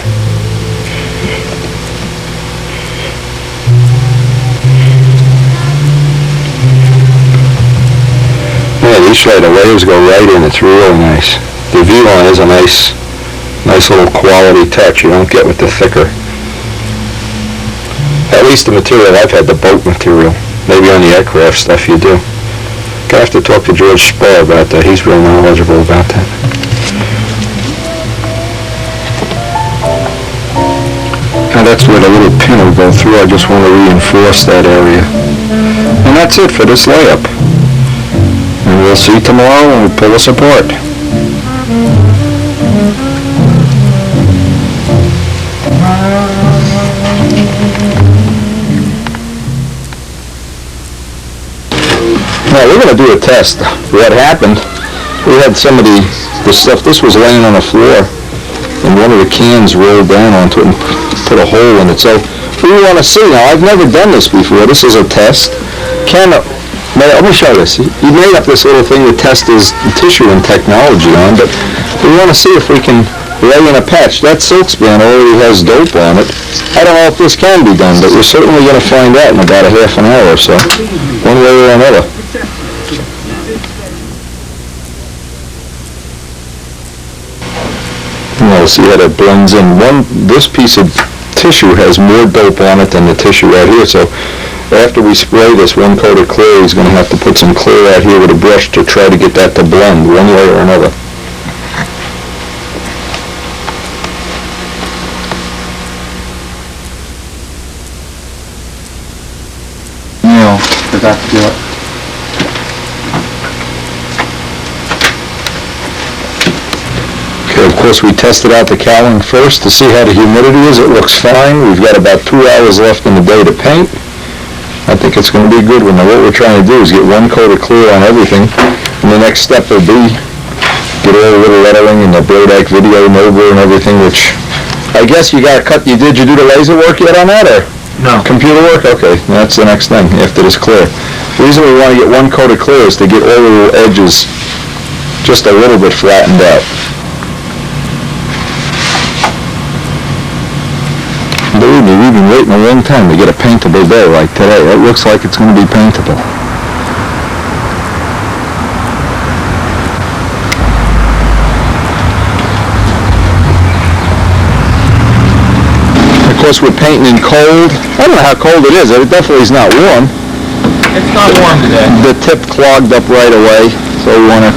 The layers go right in. It's really nice. The V-line is a nice little quality touch you don't get with the thicker. At least the material I've had, the boat material. Maybe on the aircraft stuff you do. Gonna have to talk to George Spar about that. He's real knowledgeable about that. Now that's where the little pin will go through. I just want to reinforce that area. And that's it for this layup. And we'll see tomorrow when we pull this apart. Now we're going to do a test. What happened, we had some of the stuff, this was laying on the floor, and one of the cans rolled down onto it and put a hole in it. So we want to see. Now I've never done this before. This is a test. Let me show this. He made up this little thing to test his tissue and technology on, but we want to see if we can lay in a patch. That silk span already has dope on it. I don't know if this can be done, but we're certainly going to find out in about a half an hour or so, one way or another. We'll see how that blends in. This piece of tissue has more dope on it than the tissue right here, so after we spray this one coat of clear, he's going to have to put some clear out here with a brush to try to get that to blend one way or another. Neil, forgot to do it. Okay, of course we tested out the cowling first to see how the humidity is. It looks fine. We've got about 2 hours left in the day to paint. I think it's going to be a good one. Now what we're trying to do is get one coat of clear on everything, and the next step will be get all the little lettering and the Brodak video Nova and everything, which I guess you got to cut. Did you do the laser work yet on that, or? No. Computer work? Okay, that's the next thing after this clear. The reason we want to get one coat of clear is to get all the little edges just a little bit flattened out. Believe me, we've been waiting a long time to get a paintable day like today. It looks like it's going to be paintable. Of course, we're painting in cold. I don't know how cold it is. It definitely is not warm. It's not warm today. The tip clogged up right away, so we want to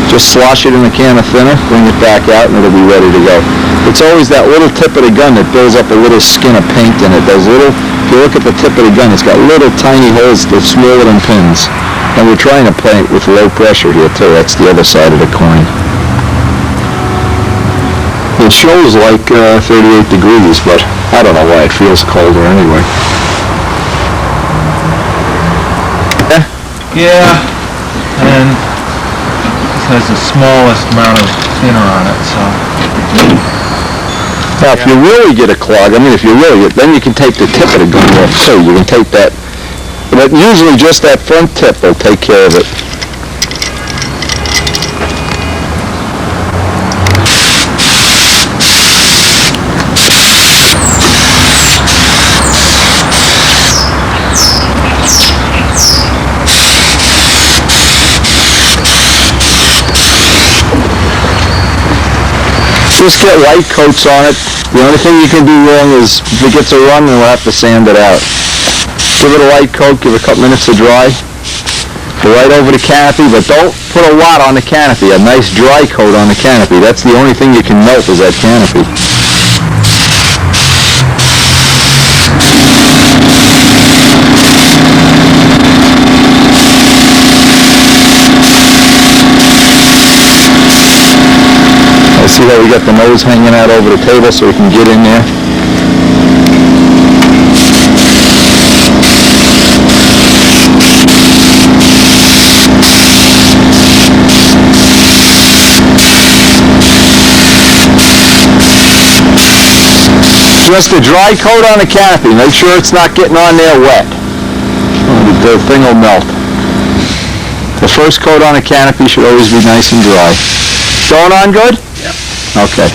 just slosh it in a can of thinner, bring it back out, and it'll be ready to go. It's always that little tip of the gun that builds up a little skin of paint in it. If you look at the tip of the gun, it's got little tiny holes that are smaller than pins. And we're trying to play it with low pressure here too. That's the other side of the coin. It shows like 38 degrees, but I don't know why it feels colder anyway. Yeah, and this has the smallest amount of thinner on it, so. Now, if you really get a clog, I mean, if you really, then you can take the tip of the gun off too. You can take that, but usually just that front tip will take care of it. Just get light coats on it. The only thing you can do wrong is if it gets a run, then we'll have to sand it out. Give it a light coat, give it a couple minutes to dry. Go right over the canopy, but don't put a lot on the canopy. A nice dry coat on the canopy. That's the only thing you can melt is that canopy. See that we got the nose hanging out over the table so we can get in there. Just a dry coat on the canopy. Make sure it's not getting on there wet. The thing will melt. The first coat on the canopy should always be nice and dry. Going on good? Okay.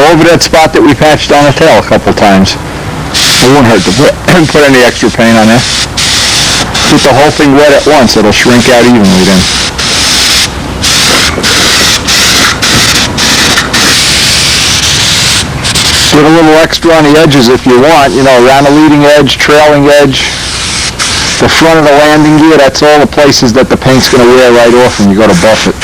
Over that spot that we patched on the tail a couple times. It won't hurt to put any extra paint on there. Get the whole thing wet at once, it'll shrink out evenly then. Give a little extra on the edges if you want, you know, around the leading edge, trailing edge, the front of the landing gear, that's all the places that the paint's going to wear right off when you go to buff it.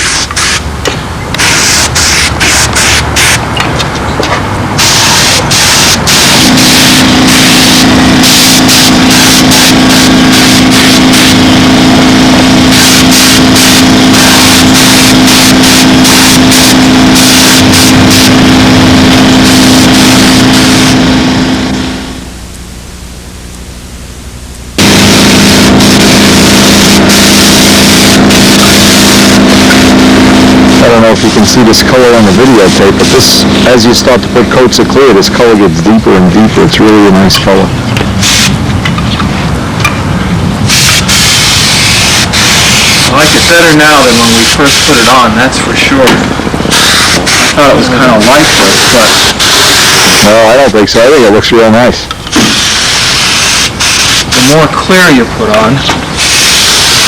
If you can see this color on the videotape, but this, as you start to put coats of clear, this color gets deeper and deeper. It's really a nice color. I like it better now than when we first put it on, that's for sure. I thought it was kind of lifeless, but... No, I don't think so. I think it looks real nice. The more clear you put on...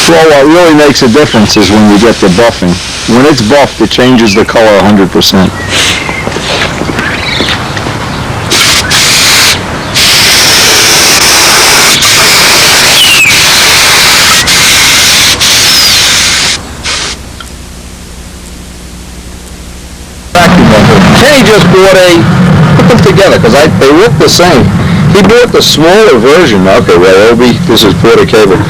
Well, what really makes a difference is when you get the buffing. When it's buffed, it changes the color 100%. Kenny just bought put them together, because they look the same. He bought the smaller version. Okay, well, this is Porter Cable.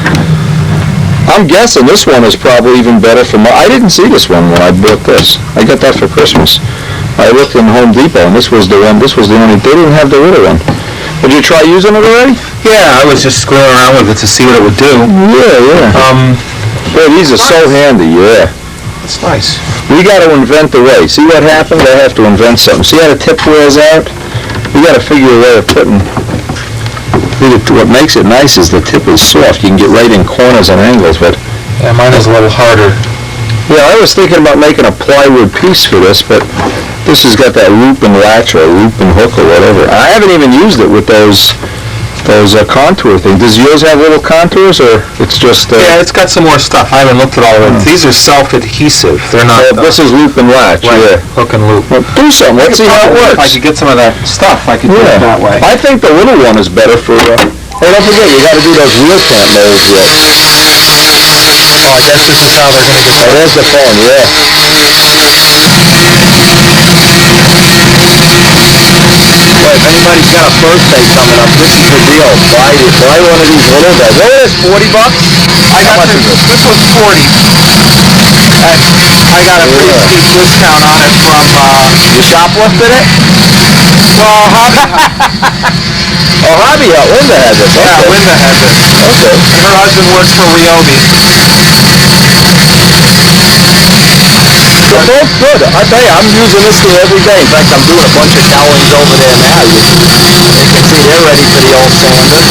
I'm guessing this one is probably even better for I didn't see this one when I bought this. I got that for Christmas. I looked in Home Depot, and this was the only, they didn't have the little one. Did you try using it already? Yeah, I was just screwing around with it to see what it would do. Yeah. Boy, these are so handy, yeah. It's nice. We gotta invent a way. See what happened? I have to invent something. See how the tip wears out? We gotta figure a way of putting... What makes it nice is the tip is soft. You can get right in corners and angles, but... Yeah, mine is a little harder. Yeah, I was thinking about making a plywood piece for this, but this has got that loop and latch or loop and hook or whatever. I haven't even used it with those contour things. Does yours have little contours, or it's just... Yeah, it's got some more stuff. I haven't looked at all of it. These are self-adhesive. They're not... this is loop and latch, yeah. Hook and loop. Well, do something. Let's see how it works. If I could get some of that stuff, I could do it that way. I think the little one is better for... hey, don't forget, you gotta do those wheel plant molds yet. Oh, I guess this is how they're going to get... Oh, there's the phone, yeah. Boy, if anybody's got a birthday coming up, this is the deal. Buy one of these little guys. What is this, $40? I got this was 40. I got a pretty steep discount on it from, You shoplifted it? well, Oh, Hobby, Linda had this. yeah, Okay. Linda had this. Okay. Her husband works for Ryobi. They're both good. I tell you, I'm using this thing every day. In fact, I'm doing a bunch of cowlings over there now. You can see they're ready for the old sander.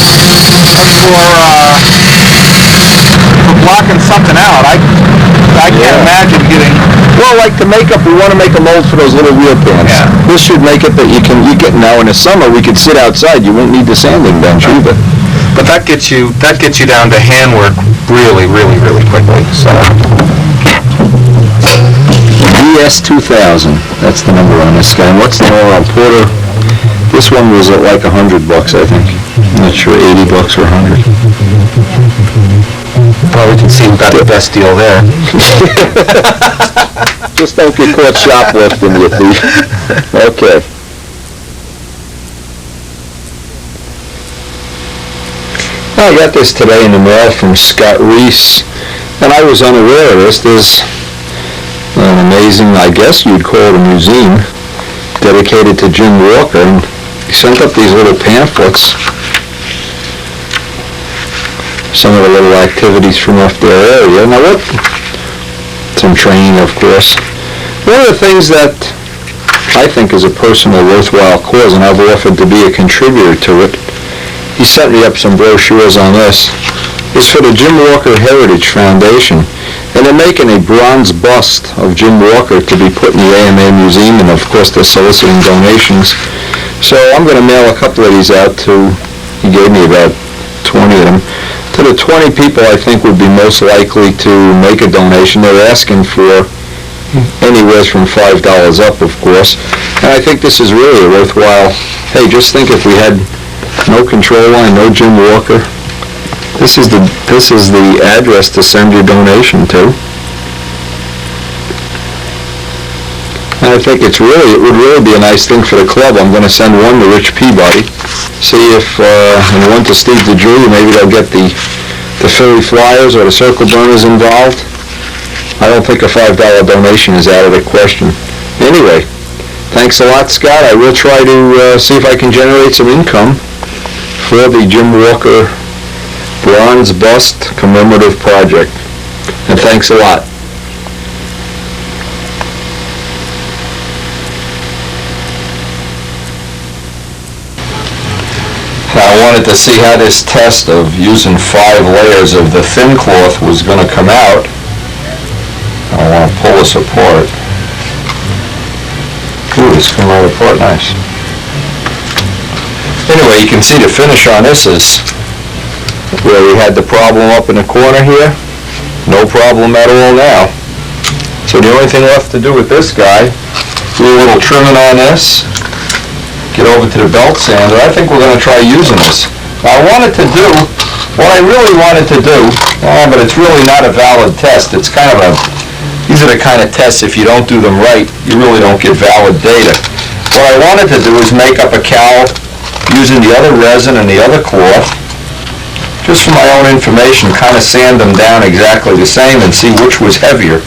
For blocking something out. I can't imagine getting... Well, like to make up, we want to make a mold for those little wheel pans. Yeah. This should make it that you get now in the summer, we could sit outside. You won't need the sanding bench either. But that gets you down to handwork really, really, really quickly. So ES 2000, that's the number on this guy. And what's the number on Porter? This one was at like $100, I think. I'm not sure, $80 or 100. well, we can see who got the best deal there. Just don't get caught shoplifting, you thief. Okay. I got this today in the mail from Scott Reese, and I was unaware of this. There's an amazing, I guess you'd call it a museum, dedicated to Jim Walker, and he sent up these little pamphlets, some of the little activities from off their area. Now what, some training of course. One of the things that I think is a personal worthwhile cause, and I've offered to be a contributor to it, he sent me up some brochures on this, is for the Jim Walker Heritage Foundation. And they're making a bronze bust of Jim Walker to be put in the AMA Museum, and of course they're soliciting donations. So I'm going to mail a couple of these out to, he gave me about 20 of them, to the 20 people I think would be most likely to make a donation. They're asking for anywhere from $5 up, of course. And I think this is really a worthwhile, hey, just think if we had no control line, no Jim Walker, this is the address to send your donation to. And I think it would really be a nice thing for the club. I'm going to send one to Rich Peabody, see if, and one to Steve DeJulia, maybe they'll get the Philly Flyers or the Circle Burners involved. I don't think a $5 donation is out of the question. Anyway, thanks a lot, Scott. I will try to see if I can generate some income for the Jim Walker Bronze Bust Commemorative Project. And thanks a lot. I wanted to see how this test of using 5 layers of the thin cloth was going to come out. I want to pull this apart. Ooh, this came right apart nice. Anyway, you can see the finish on this is where we had the problem up in the corner here. No problem at all now. So the only thing left to do with this guy, do a little trimming on this, get over to the belt sander. I think we're going to try using this. Now, what I really wanted to do, but it's really not a valid test. It's kind of these are the kind of tests, if you don't do them right, you really don't get valid data. What I wanted to do is make up a cowl using the other resin and the other cloth, just for my own information, kind of sand them down exactly the same and see which was heavier.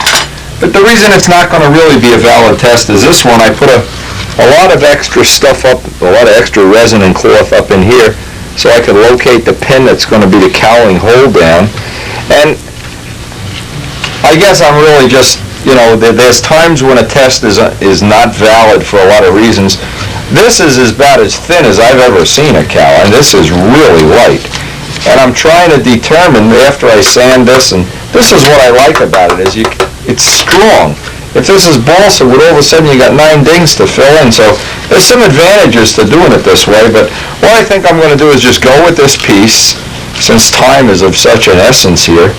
But the reason it's not going to really be a valid test is this one, I put a lot of extra stuff up, a lot of extra resin and cloth up in here, so I could locate the pin that's going to be the cowling hold down. And I guess I'm really just, there's times when a test is not valid for a lot of reasons. This is about as thin as I've ever seen a cow, and this is really light. And I'm trying to determine after I sand this, and this is what I like about it, is it's strong. If this is balsa wood, all of a sudden you got 9 dings to fill in, so there's some advantages to doing it this way, but what I think I'm going to do is just go with this piece, since time is of such an essence here.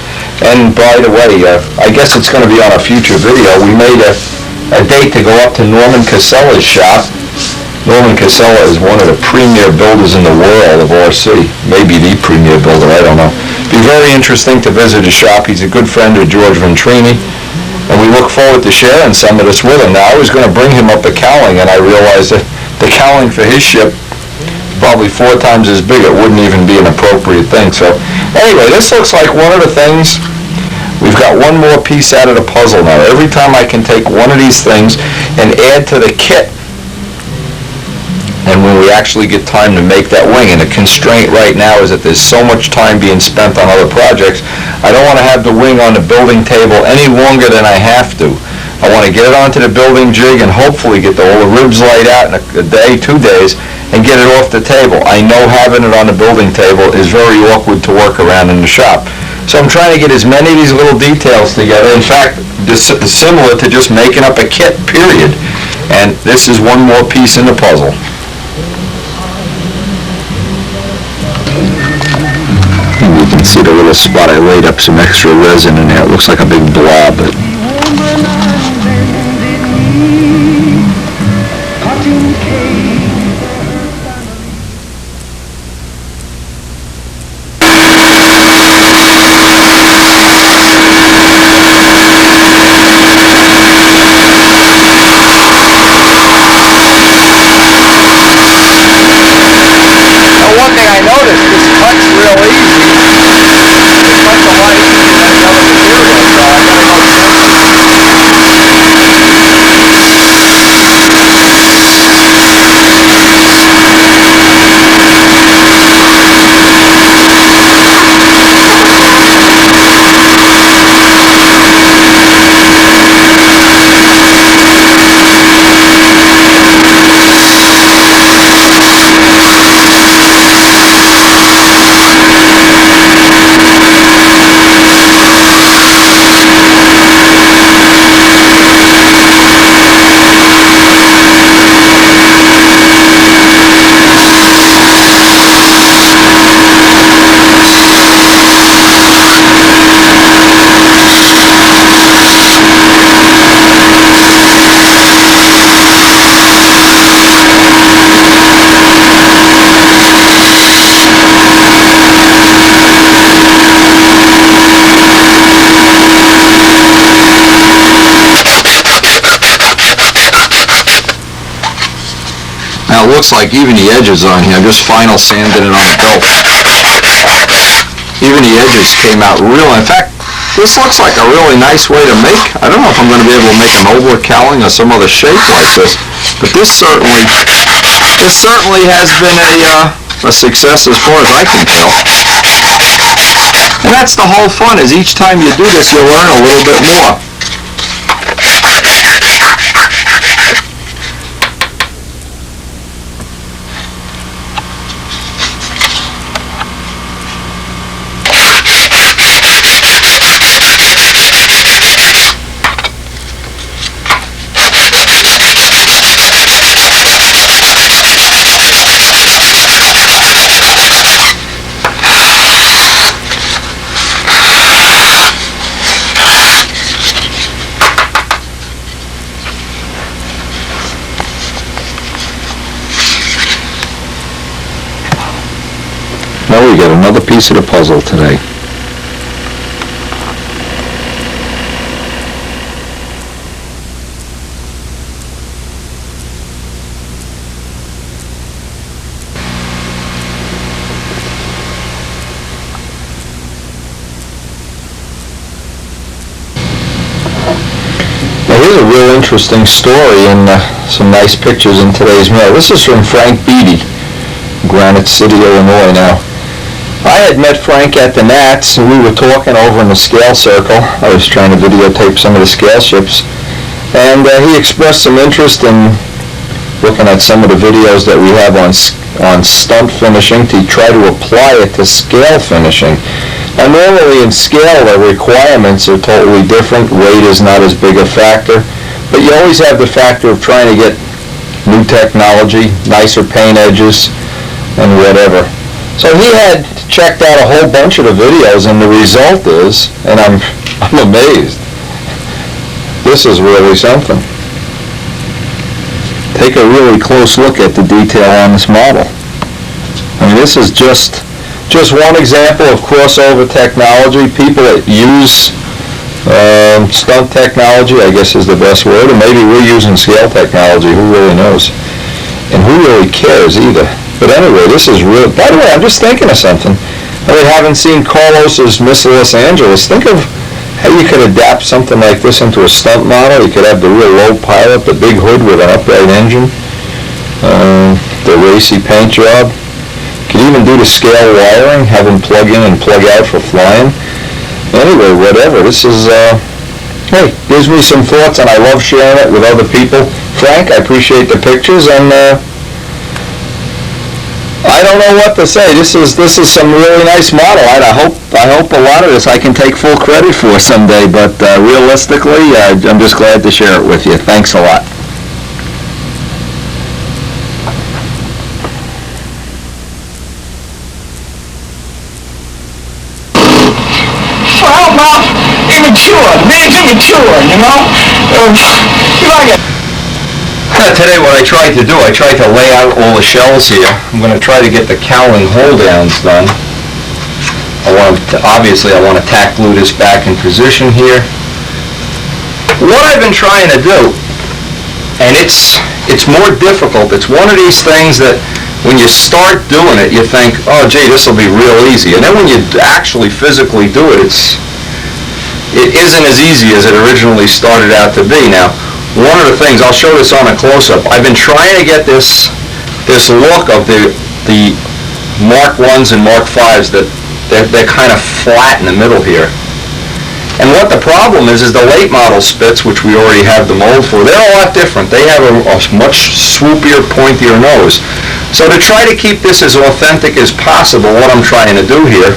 And by the way, I guess it's going to be on a future video. We made a date to go up to Norman Casella's shop. Norman Casella is one of the premier builders in the world of RC, maybe the premier builder, I don't know. Be very interesting to visit his shop. He's a good friend of George Venturi, and we look forward to sharing some of this with him. Now, I was going to bring him up the cowling, and I realized that the cowling for his ship probably 4 times as big. It wouldn't even be an appropriate thing. So anyway, this looks like one of the things. We've got one more piece out of the puzzle now. Every time I can take one of these things and add to the kit, and when we actually get time to make that wing, and the constraint right now is that there's so much time being spent on other projects, I don't want to have the wing on the building table any longer than I have to. I want to get it onto the building jig and hopefully get all the ribs laid out in a day, 2 days, and get it off the table. I know having it on the building table is very awkward to work around in the shop. So I'm trying to get as many of these little details together. In fact, this is similar to just making up a kit, period. And this is one more piece in the puzzle. You can see the little spot I laid up some extra resin in there. It looks like a big blob. But One thing I noticed, this cuts real easy. It cuts a lot easier than the other material, so I gotta go now it looks like even the edges on here, I'm just final sanding it on the belt. Even the edges came out real. In fact, this looks like a really nice way to make. I don't know if I'm going to be able to make an oval cowling or some other shape like this, but this certainly has been a success as far as I can tell. And that's the whole fun, is each time you do this, you'll learn a little bit more. Now we got another piece of the puzzle today. Now here's a real interesting story and some nice pictures in today's mail. This is from Frank Beatty, Granite City, Illinois. Now, I had met Frank at the Nats, and we were talking over in the scale circle. I was trying to videotape some of the scale ships, and he expressed some interest in looking at some of the videos that we have on stunt finishing to try to apply it to scale finishing. Now, normally in scale, the requirements are totally different. Weight is not as big a factor, but you always have the factor of trying to get new technology, nicer paint edges, and whatever. So he had checked out a whole bunch of the videos, and the result is, and I'm amazed, this is really something. Take a really close look at the detail on this model. I mean, this is just one example of crossover technology. People that use stunt technology, I guess is the best word, or maybe we're using scale technology, who really knows? And who really cares either? But anyway, this is real. By the way, I'm just thinking of something. I mean, having seen Carlos's Miss Los Angeles, think of how you could adapt something like this into a stunt model. You could have the real low pilot, the big hood with an upright engine, the racy paint job. You could even do the scale wiring, have them plug in and plug out for flying. Anyway, whatever. This is, hey, gives me some thoughts, and I love sharing it with other people. Frank, I appreciate the pictures, and I don't know what to say. This is some really nice model. I hope a lot of this I can take full credit for someday, but realistically, I'm just glad to share it with you. Thanks a lot. Well, immature. Man's immature, you know? You like it. Today what I tried to do, I tried to lay out all the shells here. I'm going to try to get the cowling hold downs done. Obviously I want to tack glue this back in position here. What I've been trying to do, and it's more difficult, it's one of these things that when you start doing it, you think, oh gee, this will be real easy. And then when you actually physically do it, it isn't as easy as it originally started out to be. Now, one of the things, I'll show this on a close-up, I've been trying to get this look of the Mark 1s and Mark 5s that they're kind of flat in the middle here. And what the problem is the late model Spits, which we already have the mold for, they're a lot different. They have a much swoopier, pointier nose. So to try to keep this as authentic as possible, what I'm trying to do here,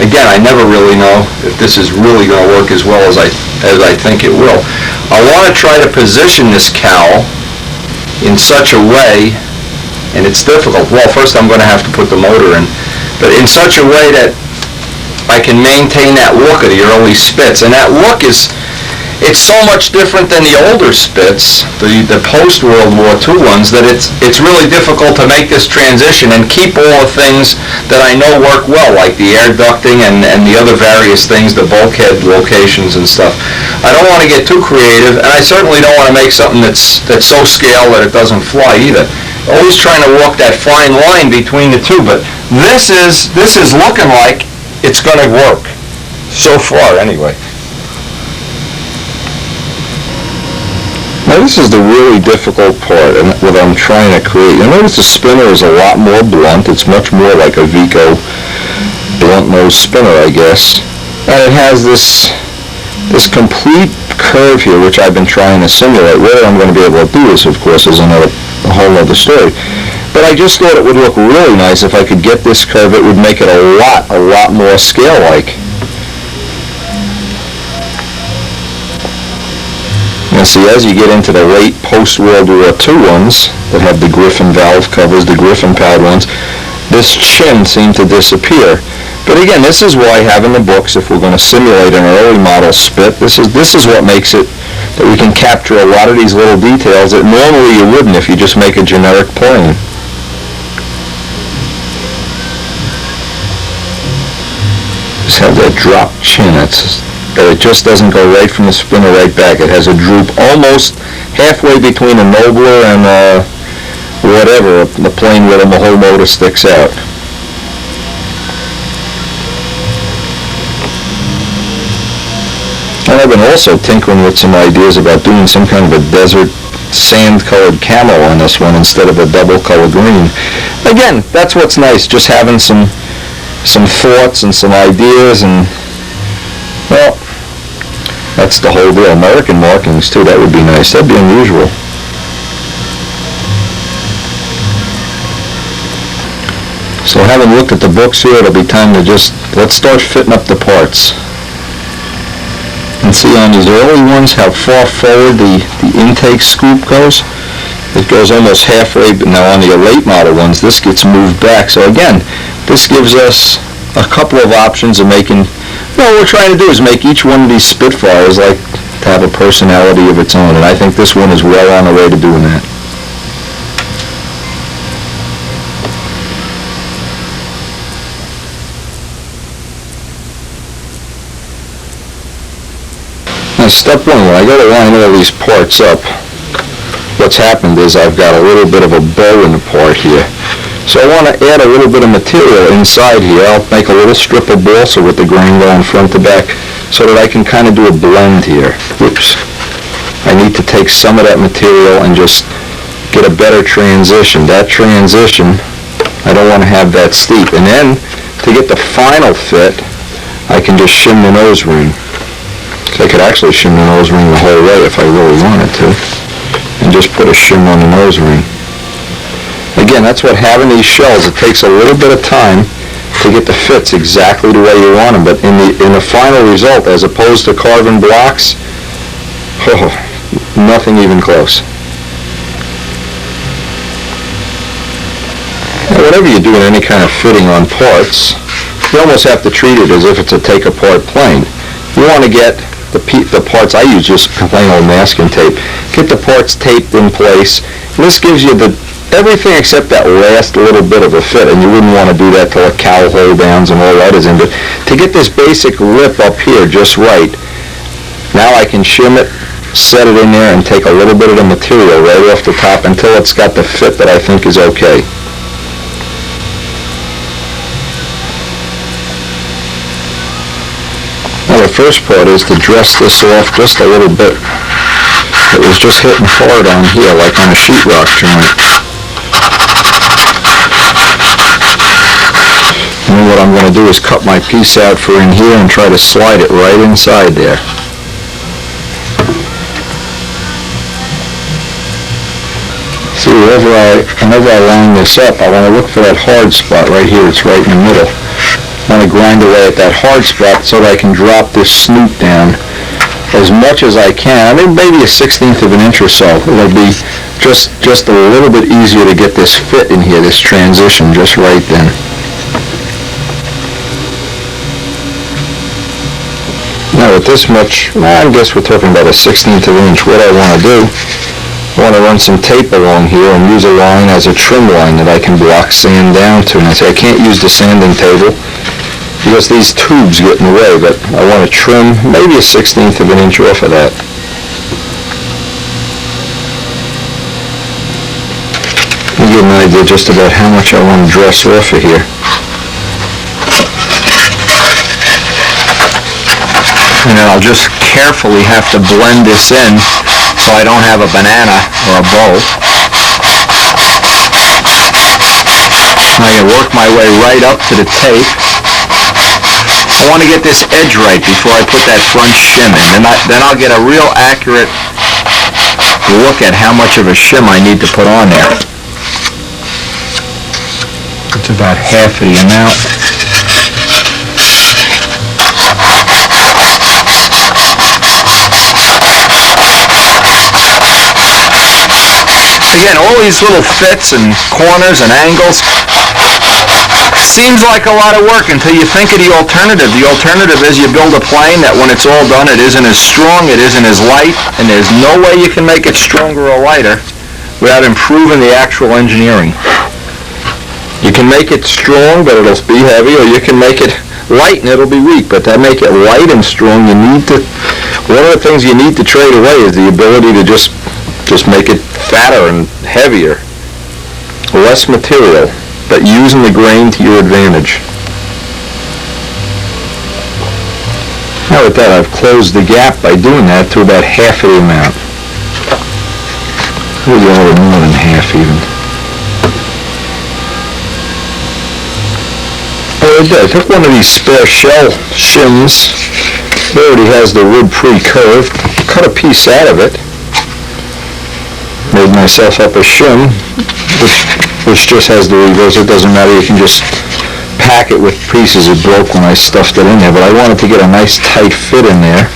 again, I never really know if this is really going to work as well as I think it will. I want to try to position this cowl in such a way, and it's difficult. Well, first I'm going to have to put the motor in, but in such a way that I can maintain that look of the early Spits. And that look it's so much different than the older Spits, the post-World War II ones, that it's really difficult to make this transition and keep all the things that I know work well, like the air ducting and the other various things, the bulkhead locations and stuff. I don't want to get too creative, and I certainly don't want to make something that's so scale that it doesn't fly either. Always trying to walk that fine line between the two, but this is looking like it's going to work. So far, anyway. Now this is the really difficult part, and what I'm trying to create. You notice the spinner is a lot more blunt. It's much more like a Vico blunt nose spinner, I guess. And it has this complete curve here, which I've been trying to simulate. Whether I'm going to be able to do this, of course, is a whole other story. But I just thought it would look really nice if I could get this curve. It would make it a lot more scale-like. Now see, as you get into the late post-World War II ones that have the Griffin valve covers, the Griffin pad ones, this chin seemed to disappear. But again, this is why having the books, if we're going to simulate an early model Spit, this is what makes it that we can capture a lot of these little details that normally you wouldn't if you just make a generic plane. Just have that drop chin. It just doesn't go right from the spinner right back. It has a droop almost halfway between a Nobler and whatever, the plane where the whole motor sticks out. And I've been also tinkering with some ideas about doing some kind of a desert sand-colored camo on this one instead of a double-color green. Again, that's what's nice, just having some some thoughts and some ideas, and, well, that's the whole deal. American markings, too, that would be nice. That'd be unusual. So having looked at the books here, it'll be time to let's start fitting up the parts. And see on these early ones how far forward the intake scoop goes. It goes almost halfway, but now on the late model ones, this gets moved back. So again, this gives us a couple of options of making, what we're trying to do is make each one of these Spitfires like to have a personality of its own, and I think this one is well on the way to doing that. Now, step one, when I go to line all these parts up, what's happened is I've got a little bit of a bow in the part here. So I want to add a little bit of material inside here. I'll make a little strip of balsa with the grain going front to back so that I can kind of do a blend here. Whoops. I need to take some of that material and just get a better transition. That transition, I don't want to have that steep. And then, to get the final fit, I can just shim the nose ring. So I could actually shim the nose ring the whole way if I really wanted to, and just put a shim on the nose ring. Again, that's what having these shells, it takes a little bit of time to get the fits exactly the way you want them, but in the final result, as opposed to carving blocks, nothing even close. Now, whatever you do in any kind of fitting on parts, you almost have to treat it as if it's a take-apart plane. You want to get the parts, I use just plain old masking tape, get the parts taped in place. This gives you everything except that last little bit of a fit, and you wouldn't want to do that till the cowl hold downs and all that is in, but to get this basic lip up here just right, now I can shim it, set it in there, and take a little bit of the material right off the top until it's got the fit that I think is okay. Now the first part is to dress this off just a little bit. It was just hitting hard on here like on a sheetrock joint. And then what I'm going to do is cut my piece out for in here and try to slide it right inside there. See, whenever I line this up, I want to look for that hard spot right here. It's right in the middle. I want to grind away at that hard spot so that I can drop this snoot down as much as I can. I mean, maybe a 1/16 of an inch or so. It'll be just a little bit easier to get this fit in here, this transition just right then. Now with this much, I guess we're talking about a 1/16 of an inch. What I want to do, I want to run some tape along here and use a line as a trim line that I can block sand down to. And I say I can't use the sanding table because these tubes get in the way, but I want to trim maybe a 1/16 of an inch off of that. I'll give an idea just about how much I want to dress off of here. And then I'll just carefully have to blend this in so I don't have a banana or a bow. I can work my way right up to the tape. I want to get this edge right before I put that front shim in. Then I'll get a real accurate look at how much of a shim I need to put on there. It's about half of the amount. Again, all these little fits and corners and angles seems like a lot of work until you think of the alternative. The alternative is you build a plane that when it's all done, it isn't as strong, it isn't as light, and there's no way you can make it stronger or lighter without improving the actual engineering. You can make it strong, but it'll be heavy, or you can make it light and it'll be weak. But to make it light and strong, one of the things you need to trade away is the ability to just make it fatter and heavier. Less material, but using the grain to your advantage. Now with that, I've closed the gap by doing that to about half of the amount. Maybe a little more than half even. what I did, I took one of these spare shell shims. It already has the wood pre-curved. Cut a piece out of it. Made myself up a shim, which just has the reverse. It doesn't matter, you can just pack it with pieces. It broke when I stuffed it in there, but I wanted to get a nice tight fit in there.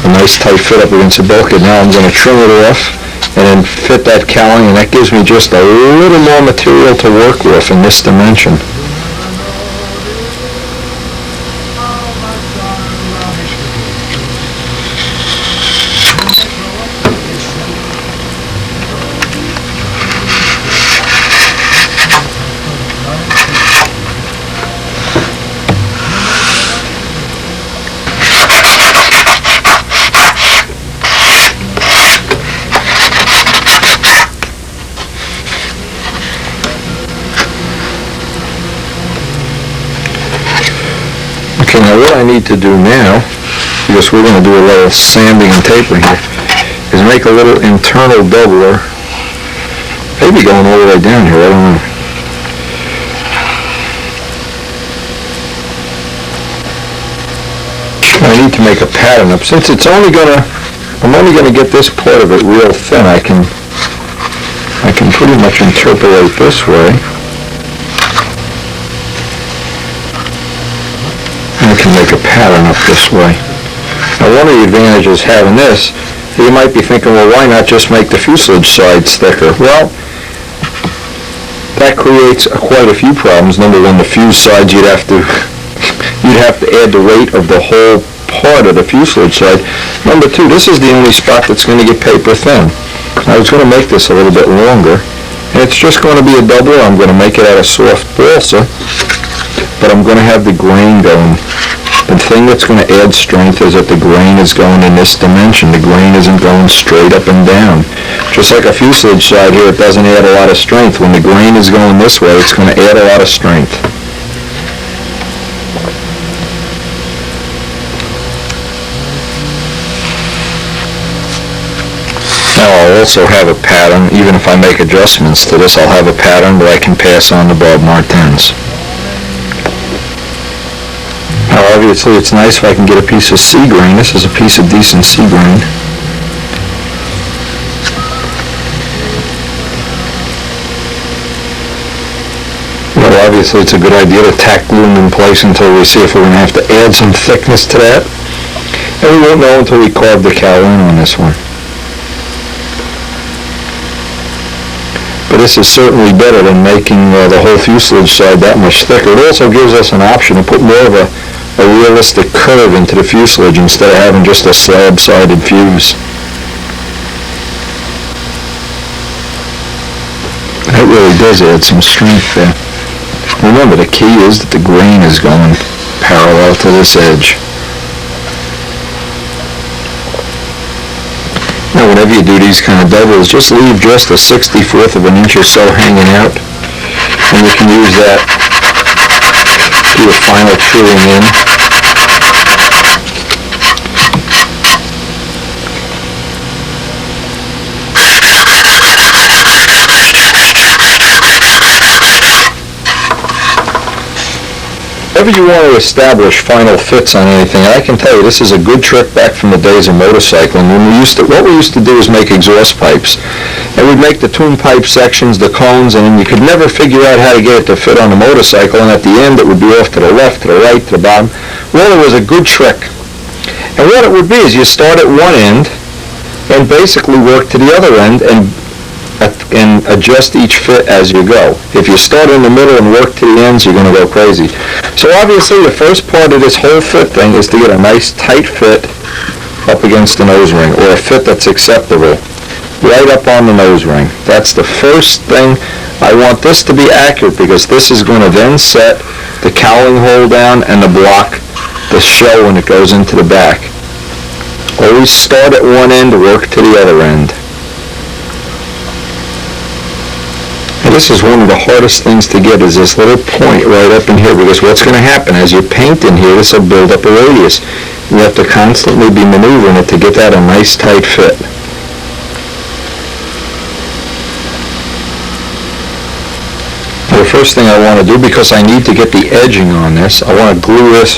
A nice tight fit up against the bulkhead. Now I'm going to trim it off and then fit that cowling, and that gives me just a little more material to work with in this dimension. Okay, now what I need to do now, because we're going to do a little sanding and tapering here, is make a little internal doubler. Maybe going all the way down here, I don't know. I need to make a pattern up. Since I'm only gonna get this part of it real thin, I can pretty much interpolate this way. I can make a pattern up this way. Now, one of the advantages having this, you might be thinking, well, why not just make the fuselage sides thicker? Well, that creates quite a few problems. Number one, the fuse sides, you'd have to add the weight of the whole part of the fuselage side. Number two, this is the only spot that's going to get paper thin. I was going to make this a little bit longer, and it's just going to be a doubler. I'm going to make it out of soft balsa, but I'm going to have the grain going. The thing that's going to add strength is that the grain is going in this dimension. The grain isn't going straight up and down. Just like a fuselage side here, it doesn't add a lot of strength. When the grain is going this way, it's going to add a lot of strength. Now I'll also have a pattern. Even if I make adjustments to this, I'll have a pattern that I can pass on to Bob Martens. Now obviously it's nice if I can get a piece of sea grain. This is a piece of decent sea grain. Well, obviously it's a good idea to tack glue them in place until we see if we're going to have to add some thickness to that. And we won't know until we carve the cowling on this one. But this is certainly better than making the whole fuselage side that much thicker. It also gives us an option to put more of a realistic curve into the fuselage instead of having just a slab-sided fuse. That really does add some strength there. Remember, the key is that the grain is going parallel to this edge. Now, whenever you do these kind of doubles, just leave just a 1/64 of an inch or so hanging out, and you can use that to do a final truing in. Whenever you want to establish final fits on anything, I can tell you this is a good trick back from the days of motorcycling. What we used to do is make exhaust pipes. And we'd make the tune pipe sections, the cones, and then you could never figure out how to get it to fit on the motorcycle, and at the end it would be off to the left, to the right, to the bottom. Well, it was a good trick. And what it would be is you start at one end and basically work to the other end and adjust each fit as you go. If you start in the middle and work to the ends, you're going to go crazy. So obviously the first part of this whole fit thing is to get a nice tight fit up against the nose ring, or a fit that's acceptable, right up on the nose ring. That's the first thing. I want this to be accurate because this is going to then set the cowling hole down and the block the shell when it goes into the back. Always start at one end, work to the other end. And this is one of the hardest things to get, is this little point right up in here, because what's going to happen as you paint in here, this will build up a radius. You have to constantly be maneuvering it to get that a nice tight fit. The first thing I want to do, because I need to get the edging on this, I want to glue this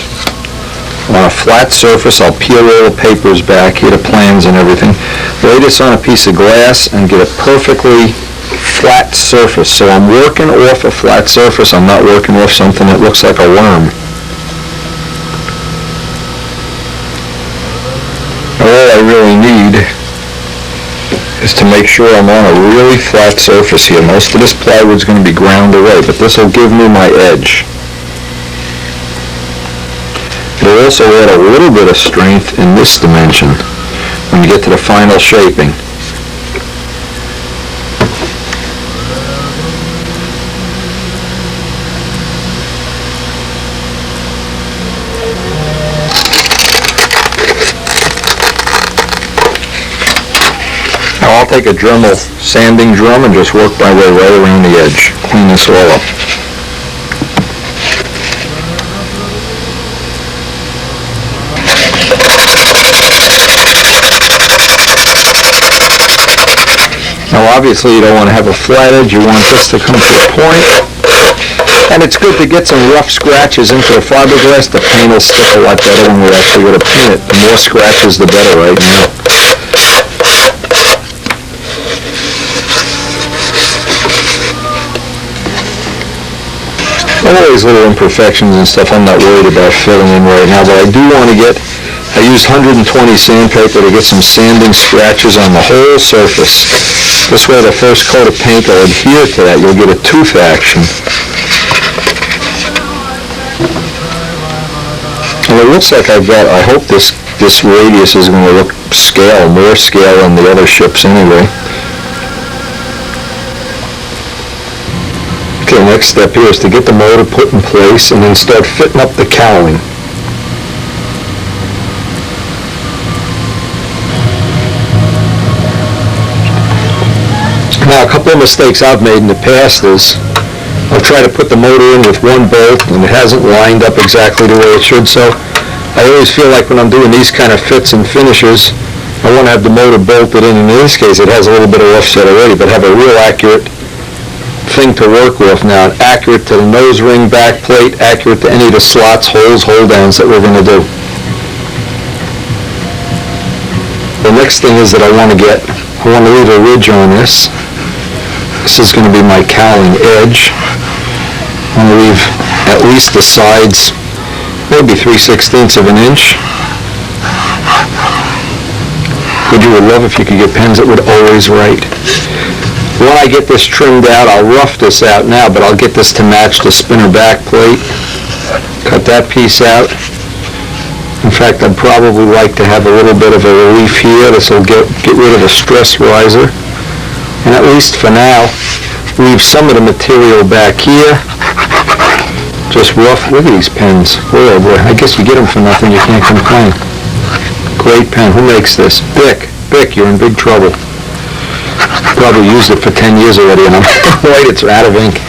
on a flat surface. I'll peel all the papers back, here the plans and everything, lay this on a piece of glass and get a perfectly flat surface. So I'm working off a flat surface, I'm not working off something that looks like a worm. All I really need is to make sure I'm on a really flat surface here. Most of this plywood's going to be ground away, but this will give me my edge. It'll also add a little bit of strength in this dimension when you get to the final shaping. Now I'll take a Dremel sanding drum and just work my way right around the edge. Clean this all up. Now obviously you don't want to have a flat edge, you want this to come to a point. And it's good to get some rough scratches into the fiberglass. The paint will stick a lot better when we're actually going to paint it. The more scratches the better right now. All these little imperfections and stuff I'm not worried about filling in right now, but I do want to I used 120 sandpaper to get some sanding scratches on the whole surface. This way the first coat of paint will adhere to that. You'll get a tooth action. And it looks like I hope this radius is going to look more scale than the other ships anyway. Okay, next step here is to get the motor put in place and then start fitting up the cowling. Now, a couple of mistakes I've made in the past is I'll try to put the motor in with one bolt and it hasn't lined up exactly the way it should, so I always feel like when I'm doing these kind of fits and finishes, I want to have the motor bolted in. In this case, it has a little bit of offset already, but have a real accurate thing to work with now, accurate to the nose ring back plate, accurate to any of the slots, holes, hold downs that we're going to do. The next thing is that I want to leave a ridge on this. This is going to be my cowling edge. I'm going to leave at least the sides, maybe 3/16 of an inch. Would you love if you could get pens that would always write? When I get this trimmed out, I'll rough this out now, but I'll get this to match the spinner back plate. Cut that piece out. In fact, I'd probably like to have a little bit of a relief here. This will get rid of the stress riser. And at least for now, leave some of the material back here. Just rough. Look at these pens. Boy, oh boy. I guess you get them for nothing. You can't complain. Great pen. Who makes this? Bic. Bic, you're in big trouble. Probably used it for 10 years already, and I'm right, it's out of ink.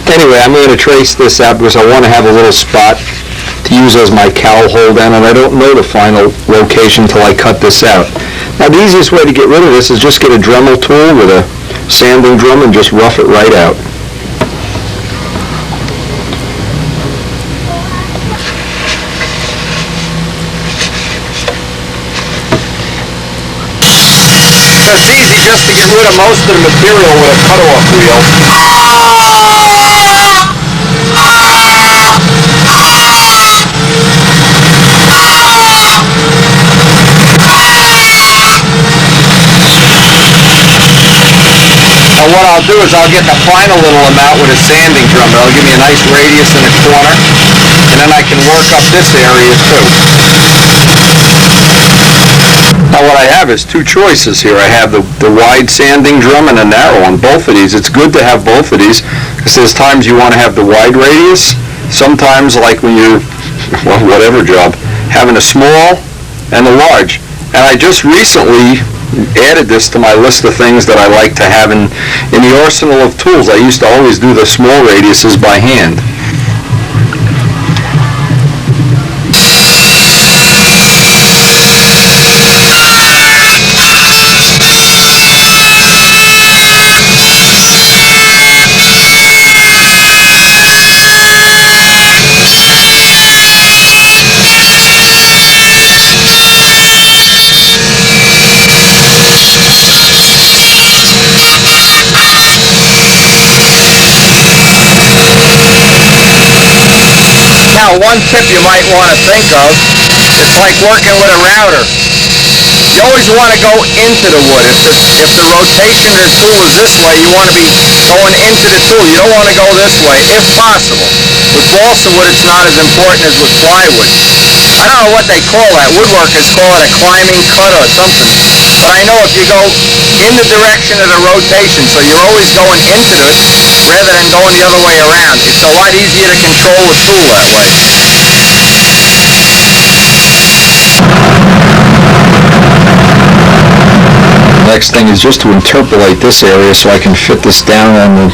Anyway, I'm going to trace this out because I want to have a little spot to use as my cowl hold down, and I don't know the final location until I cut this out. Now, the easiest way to get rid of this is just get a Dremel tool with a sanding drum and just rough it right out. It's easy just to get rid of most of the material with a cut-off wheel. And what I'll do is I'll get the final little amount with a sanding drum. It'll give me a nice radius in the corner, and then I can work up this area too. Now what I have is two choices here. I have the wide sanding drum and a narrow on both of these. It's good to have both of these because there's times you want to have the wide radius. Sometimes, like when you, well, whatever job, having a small and a large. And I just recently added this to my list of things that I like to have in the arsenal of tools. I used to always do the small radiuses by hand. one tip you might want to think of, it's like working with a router. You always want to go into the wood. If the rotation of the tool is this way, you want to be going into the tool. You don't want to go this way, if possible. With balsa wood, it's not as important as with plywood. I don't know what they call that. Woodworkers call it a climbing cut or something. But I know if you go in the direction of the rotation, so you're always going into it rather than going the other way around, it's a lot easier to control the tool that way. Next thing is just to interpolate this area so I can fit this down on the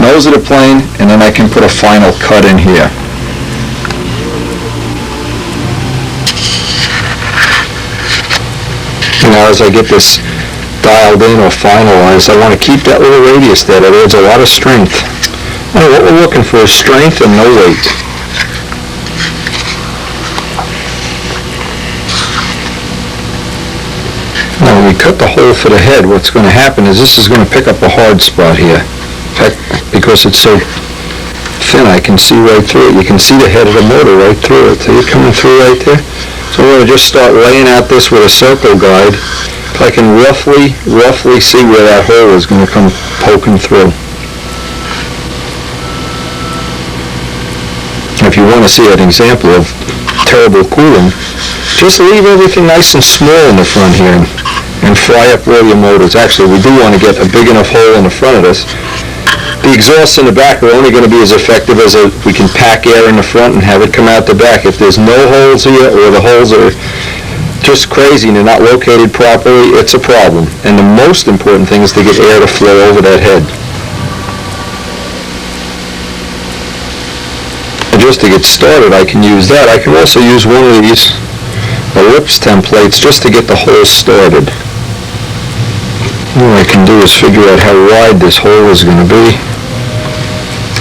nose of the plane, and then I can put a final cut in here. Now as I get this dialed in or finalized, I want to keep that little radius there. That adds a lot of strength. Now what we're looking for is strength and no weight. Now when we cut the hole for the head, what's going to happen is this is going to pick up a hard spot here. In fact, because it's so thin, I can see right through it. You can see the head of the motor right through it. See it coming through right there? So I'm going to just start laying out this with a circle guide. If I can roughly see where that hole is going to come poking through. If you want to see an example of terrible cooling, just leave everything nice and small in the front here and fry up all your motors. Actually, we do want to get a big enough hole in the front of this. The exhausts in the back are only going to be as effective as we can pack air in the front and have it come out the back. If there's no holes here, or the holes are just crazy and they're not located properly, it's a problem. And the most important thing is to get air to flow over that head. And just to get started, I can use that. I can also use one of these ellipse templates just to get the hole started. What I can do is figure out how wide this hole is going to be.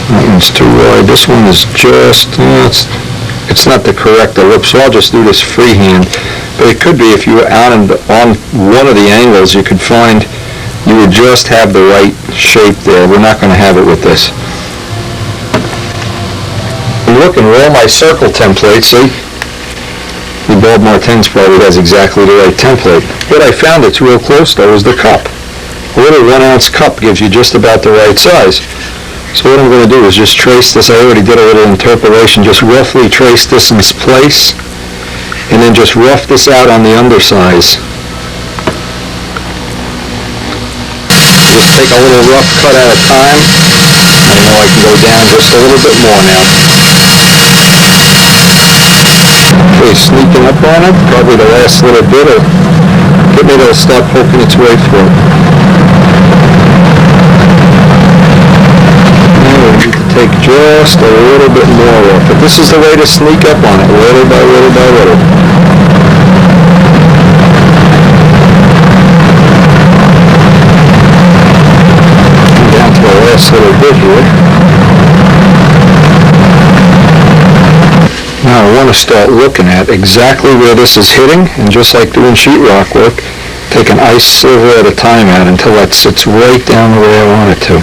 That one's too wide. This one is just, it's not the correct ellipse, so I'll just do this freehand. But it could be if you were out on one of the angles, you could find you would just have the right shape there. We're not going to have it with this. I'm looking at all my circle templates, see? The Bob Martens probably has exactly the right template. What I found that's real close though is the cup. A little 1 ounce cup gives you just about the right size. So what I'm going to do is just trace this. I already did a little interpolation. Just roughly trace this in its place, and then just rough this out on the undersize. Just take a little rough cut at a time. I know I can go down just a little bit more now. Okay, sneaking up on it. Probably the last little bit will get me to start poking its way through. Need to take just a little bit more off it. This is the way to sneak up on it, little by little by little. Down to the last little bit here. Now I want to start looking at exactly where this is hitting, and just like doing sheetrock work, take an ice silver at a time out until that sits right down the way I want it to.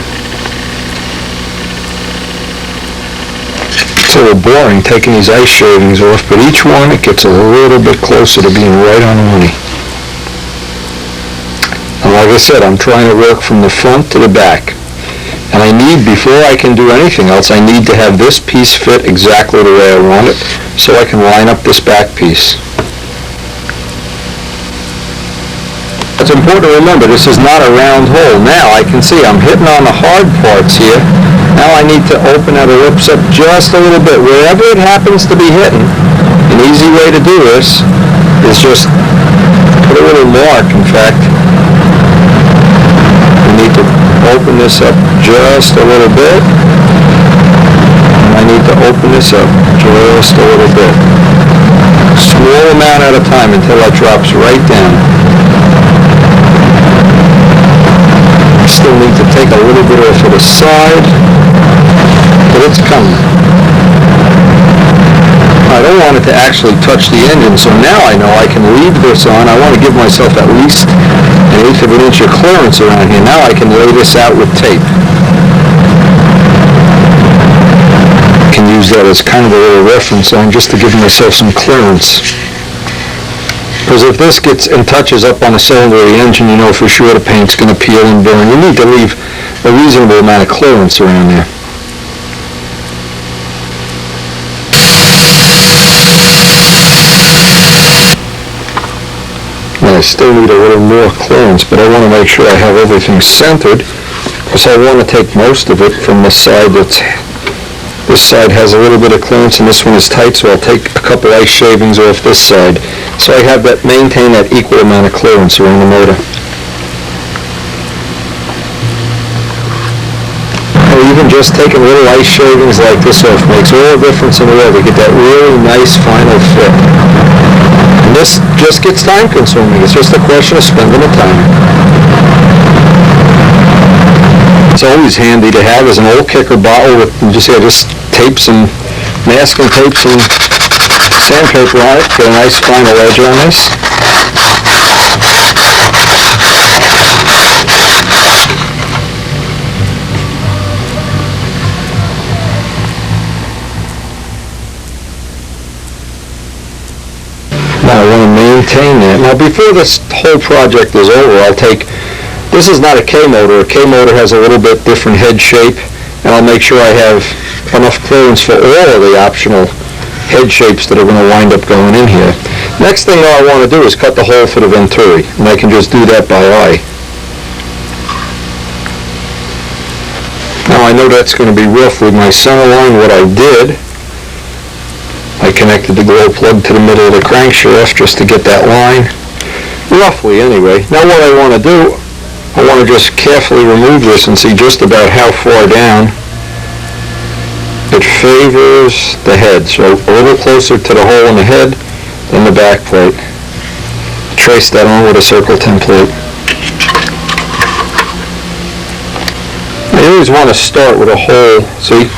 It's a little boring taking these ice shavings off, but each one it gets a little bit closer to being right on the money. And like I said, I'm trying to work from the front to the back. And I need, before I can do anything else, I need to have this piece fit exactly the way I want it, so I can line up this back piece. It's important to remember this is not a round hole. Now I can see I'm hitting on the hard parts here. Now I need to open that ellipse up just a little bit. Wherever it happens to be hitting, an easy way to do this is just put a little mark, in fact. We need to open this up just a little bit. And I need to open this up just a little bit. Small amount at a time until that drops right down. Still need to take a little bit off to the side, but it's coming. I don't want it to actually touch the engine, so now I know I can leave this on. I want to give myself at least an 1/8 of an inch of clearance around here. Now I can lay this out with tape. I can use that as kind of a little reference line just to give myself some clearance. Because if this gets and touches up on the cylinder of the engine, you know for sure the paint's going to peel and burn. You need to leave a reasonable amount of clearance around there. And I still need a little more clearance, but I want to make sure I have everything centered, because I want to take most of it from the side that's... This side has a little bit of clearance and this one is tight, so I'll take a couple ice shavings off this side. So I have that, maintain that equal amount of clearance around the motor. And even just taking little ice shavings like this off makes all the difference in the world to get that really nice final fit. And this just gets time consuming. It's just a question of spending the time. It's always handy to have is an old kicker bottle with just tape some masking tape, some sandpaper on it, get a nice final edge on this. Now I want to maintain that. Now before this whole project is over, I'll take... This is not a K-motor. A K-motor has a little bit different head shape, and I'll make sure I have enough clearance for all of the optional head shapes that are going to wind up going in here. Next thing I want to do is cut the hole for the Venturi, and I can just do that by eye. Now I know that's going to be rough with my center line. What I did, I connected the glow plug to the middle of the crankshaft just to get that line, roughly anyway. Now what I want to do, I want to just carefully remove this and see just about how far down it favors the head. So a little closer to the hole in the head than the back plate. Trace that on with a circle template. I always want to start with a hole. See,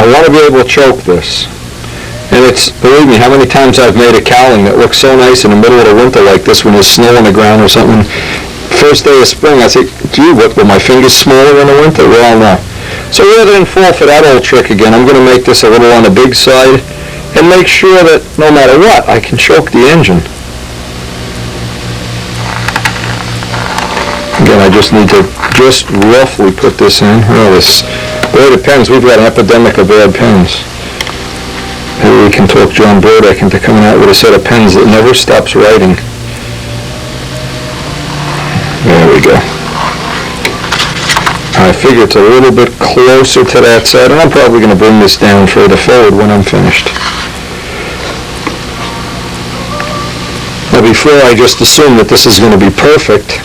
I want to be able to choke this. And it's, believe me, how many times I've made a cowling that looks so nice in the middle of the winter like this when there's snow on the ground or something. First day of spring, I say, gee, what, were my fingers smaller in the winter? Well, no. So rather than fall for that old trick again, I'm going to make this a little on the big side and make sure that no matter what, I can choke the engine. Again, I just need to just roughly put this in. Oh, this, boy, the pens, we've got an epidemic of bad pens. Maybe we can talk John Burdick into coming out with a set of pens that never stops writing. There we go. I figure it's a little bit closer to that side, and I'm probably going to bring this down further forward when I'm finished. Now before I just assume that this is going to be perfect,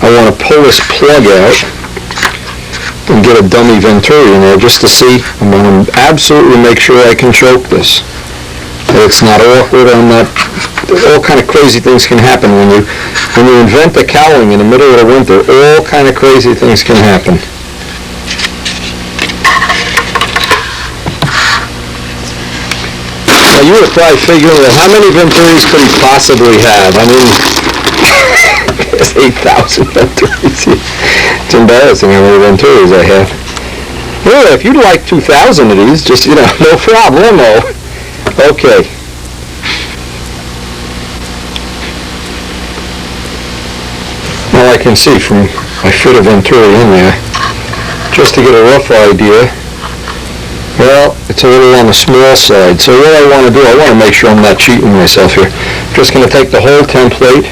I want to pull this plug out and get a dummy Venturi in there just to see. I'm going to absolutely make sure I can choke this. That it's not awkward. I'm not... All kind of crazy things can happen when you invent a cowling in the middle of the winter. All kind of crazy things can happen. Now you were probably figuring, well, how many Venturis could he possibly have? I mean, there's 8,000 Venturis. It's embarrassing how many Venturis I have. Anyway, if you'd like 2,000 of these, just, no problemo. Okay. Now I can see from, I fit a Venturi in there, just to get a rough idea. Well, it's a little on the small side, so what I want to do, I want to make sure I'm not cheating myself here. I'm just going to take the whole template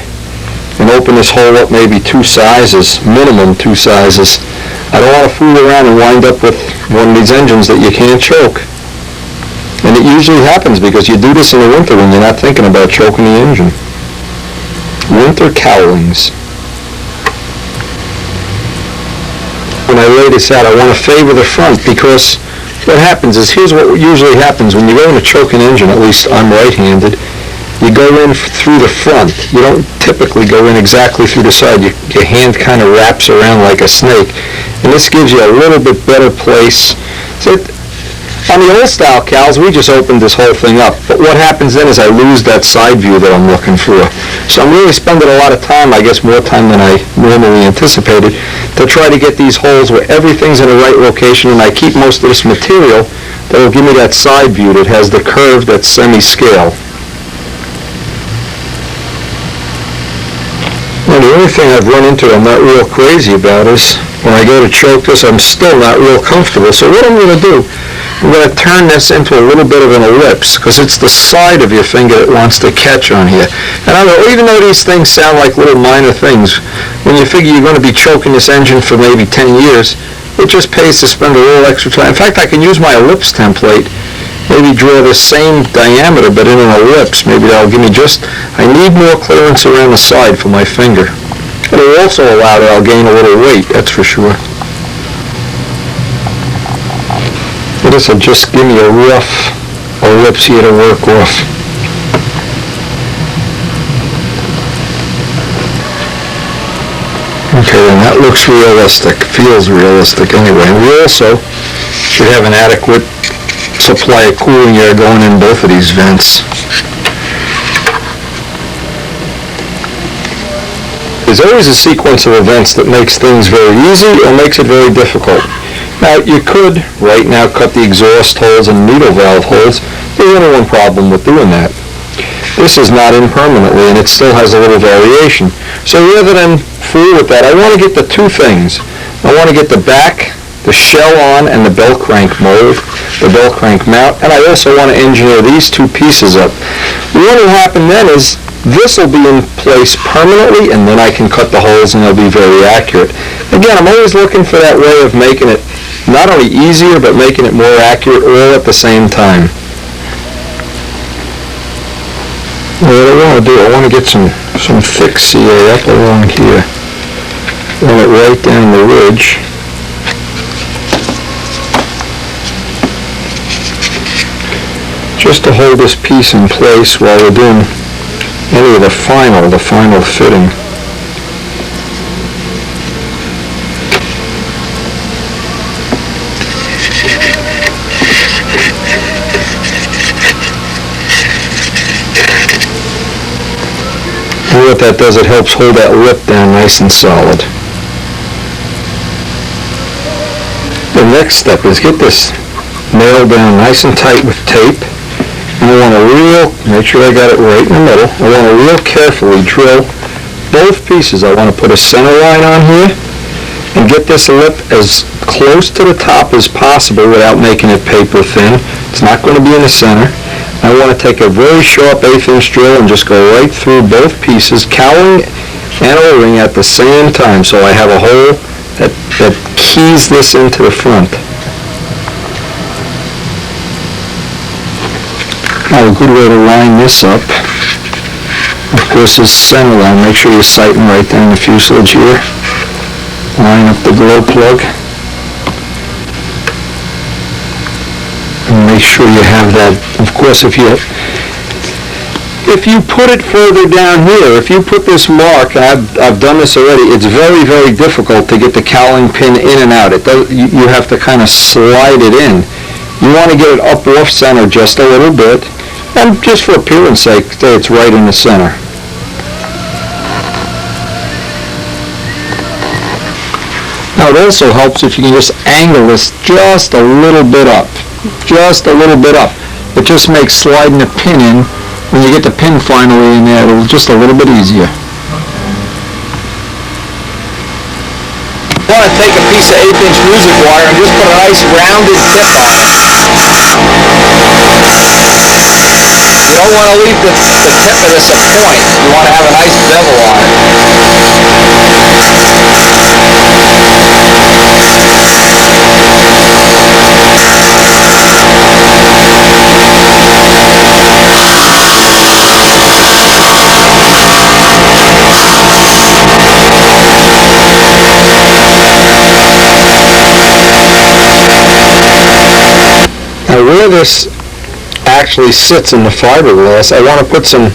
and open this hole up maybe 2 sizes, minimum 2 sizes. I don't want to fool around and wind up with one of these engines that you can't choke. And it usually happens because you do this in the winter when you're not thinking about choking the engine. Winter cowlings. When I lay this out, I want to favor the front because what happens is, here's what usually happens when you go in to choke an engine, at least I'm right-handed, you go in through the front. You don't typically go in exactly through the side. Your hand kind of wraps around like a snake. And this gives you a little bit better place. So on the old style cows, we just opened this whole thing up. But what happens then is I lose that side view that I'm looking for. So I'm really spending a lot of time, I guess more time than I normally anticipated, to try to get these holes where everything's in the right location, and I keep most of this material that will give me that side view that has the curve that's semi-scale. Well, the only thing I've run into I'm not real crazy about is when I go to choke this, I'm still not real comfortable. So what I'm going to do, I'm going to turn this into a little bit of an ellipse because it's the side of your finger that wants to catch on here. And I know, even though these things sound like little minor things, when you figure you're going to be choking this engine for maybe 10 years, it just pays to spend a little extra time. In fact, I can use my ellipse template, maybe draw the same diameter but in an ellipse. Maybe that'll give me I need more clearance around the side for my finger. It'll also allow that I'll gain a little weight, that's for sure. This will just give me a rough ellipse here to work off. Okay, then that looks realistic, feels realistic anyway. And we also should have an adequate supply of cooling air going in both of these vents. There's always a sequence of events that makes things very easy or makes it very difficult. Now, you could, right now, cut the exhaust holes and needle valve holes. There's only one problem with doing that. This is not in permanently, and it still has a little variation. So rather than fool with that, I want to get the two things. I want to get the back, the shell on, and the bell crank mold, the bell crank mount, and I also want to engineer these two pieces up. What will happen then is this will be in place permanently, and then I can cut the holes and they'll be very accurate. Again, I'm always looking for that way of making it not only easier, but making it more accurate all at the same time. What I want to do, I want to get some thick CA up along here. Run it right down the ridge. Just to hold this piece in place while we're doing any of the final fitting. And what that does, it helps hold that lip down nice and solid. The next step is get this nailed down nice and tight with tape. And I want to make sure I got it right in the middle. I want to real carefully drill both pieces. I want to put a center line on here and get this lip as close to the top as possible without making it paper thin. It's not going to be in the center. I want to take a very sharp 1/8" drill and just go right through both pieces, cowling and O-ring at the same time, so I have a hole that keys this into the front. Now, a good way to line this up, of course, is center line. Make sure you're sighting right down the fuselage here. Line up the glow plug. And make sure you have that. Of course, if you put it further down here, if you put this mark, and I've done this already, it's very, very difficult to get the cowling pin in and out. You have to kind of slide it in. You want to get it up off center just a little bit, and just for appearance sake, say it's right in the center. Now, it also helps if you can just angle this just a little bit up. Just a little bit up. It just makes sliding the pin in, when you get the pin finally in there, it'll just a little bit easier. I want to take a piece of 1/8" music wire and just put a nice rounded tip on it. You don't want to leave the tip of this a point. You want to have a nice bevel on it. Now, where this actually sits in the fiberglass, I want to put some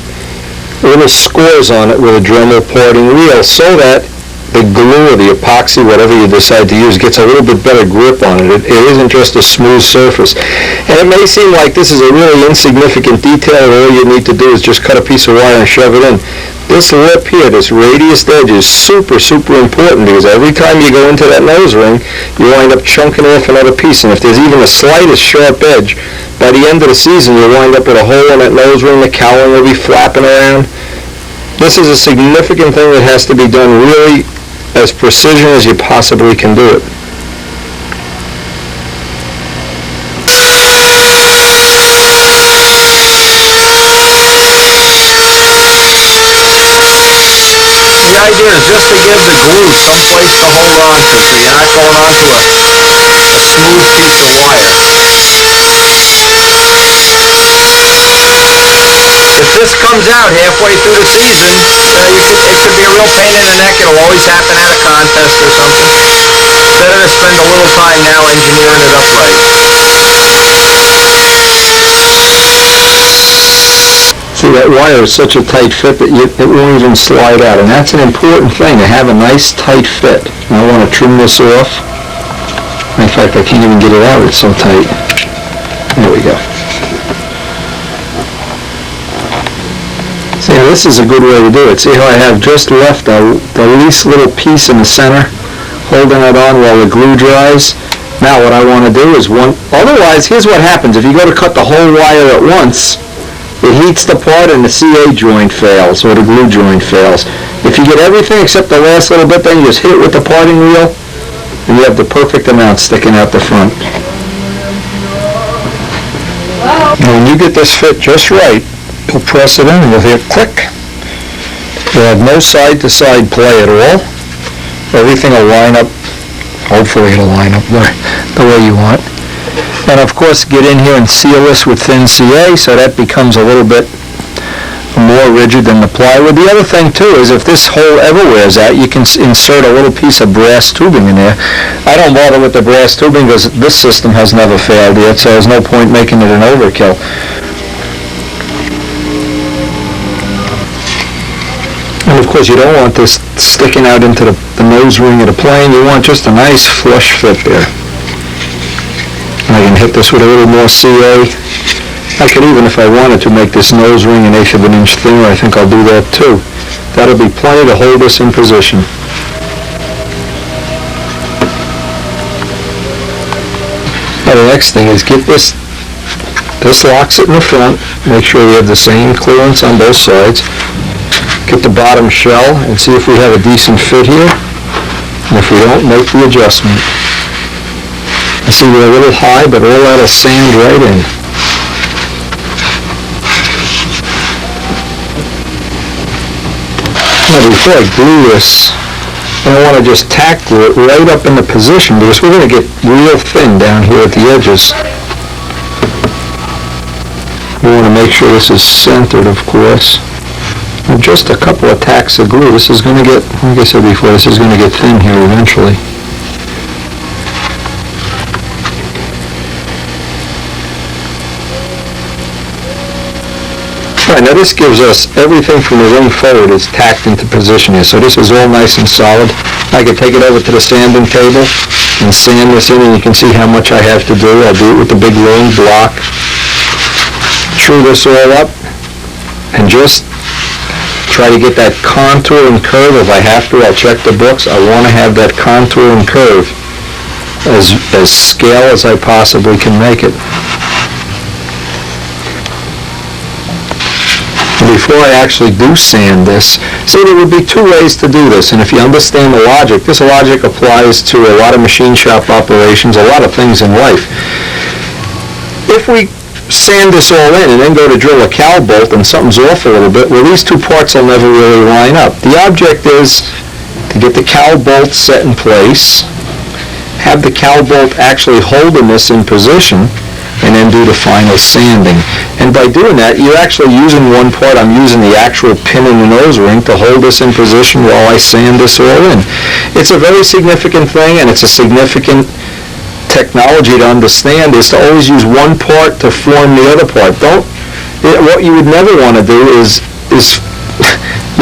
little scores on it with a Dremel parting wheel so that the glue or the epoxy, whatever you decide to use, gets a little bit better grip on it. It isn't just a smooth surface. And it may seem like this is a really insignificant detail, and all you need to do is just cut a piece of wire and shove it in. This lip here, this radiused edge, is super, super important, because every time you go into that nose ring, you wind up chunking off another piece. And if there's even the slightest sharp edge, by the end of the season, you'll wind up with a hole in that nose ring. The cowling will be flapping around. This is a significant thing that has to be done really as precision as you possibly can do it. The idea is just to give the glue some place to hold on to, so you're not going onto a smooth piece of wire. If this comes out halfway through the season, it could be a real pain in the neck. It'll always happen at a contest or something. Better to spend a little time now engineering it up right. See, that wire is such a tight fit that it won't even slide out, and that's an important thing, to have a nice tight fit. And I want to trim this off. In fact, I can't even get it out, it's so tight. There we go. See, this is a good way to do it. See how I have just left the least little piece in the center, holding it on while the glue dries? Now what I want to do is otherwise, here's what happens. If you go to cut the whole wire at once, it heats the part and the CA joint fails, or the glue joint fails. If you get everything except the last little bit, then you just hit it with the parting wheel, and you have the perfect amount sticking out the front. Now when you get this fit just right, you'll press it in and you'll hear click. You'll have no side-to-side play at all. Everything will line up, hopefully it'll line up the way you want. And of course, get in here and seal this with thin CA, so that becomes a little bit more rigid than the plywood. The other thing too is, if this hole ever wears out, you can insert a little piece of brass tubing in there. I don't bother with the brass tubing because this system has never failed yet, so there's no point making it an overkill. And of course, you don't want this sticking out into the nose ring of the plane. You want just a nice flush fit there. I can hit this with a little more CA. I could even, if I wanted to, make this nose ring 1/8 of an inch thinner. I think I'll do that too. That'll be plenty to hold this in position. Now the next thing is get this locks it in the front. Make sure we have the same clearance on both sides. Get the bottom shell and see if we have a decent fit here. And if we don't, make the adjustment. I see we're a little high, but all that'll sand right in. Now before I glue this, I want to just tack glue it right up in the position, because we're going to get real thin down here at the edges. We want to make sure this is centered, of course. And just a couple of tacks of glue. This is going to get, like I said before, this is going to get thin here eventually. Alright, now this gives us everything from the ring forward is tacked into position here. So this is all nice and solid. I can take it over to the sanding table and sand this in, and you can see how much I have to do. I'll do it with the big long block. True this all up and just try to get that contour and curve. If I have to, I'll check the books. I want to have that contour and curve as scale as I possibly can make it. Before I actually do sand this, see, there would be two ways to do this, and if you understand the logic, this logic applies to a lot of machine shop operations, a lot of things in life. If we sand this all in and then go to drill a cowl bolt and something's off a little bit, well, these two parts will never really line up. The object is to get the cowl bolt set in place, have the cowl bolt actually holding this in position, and then do the final sanding. And by doing that, you're actually using one part. I'm using the actual pin in the nose ring to hold this in position while I sand this all in. It's a very significant thing, and it's a significant technology to understand, is to always use one part to form the other part. What you would never want to do is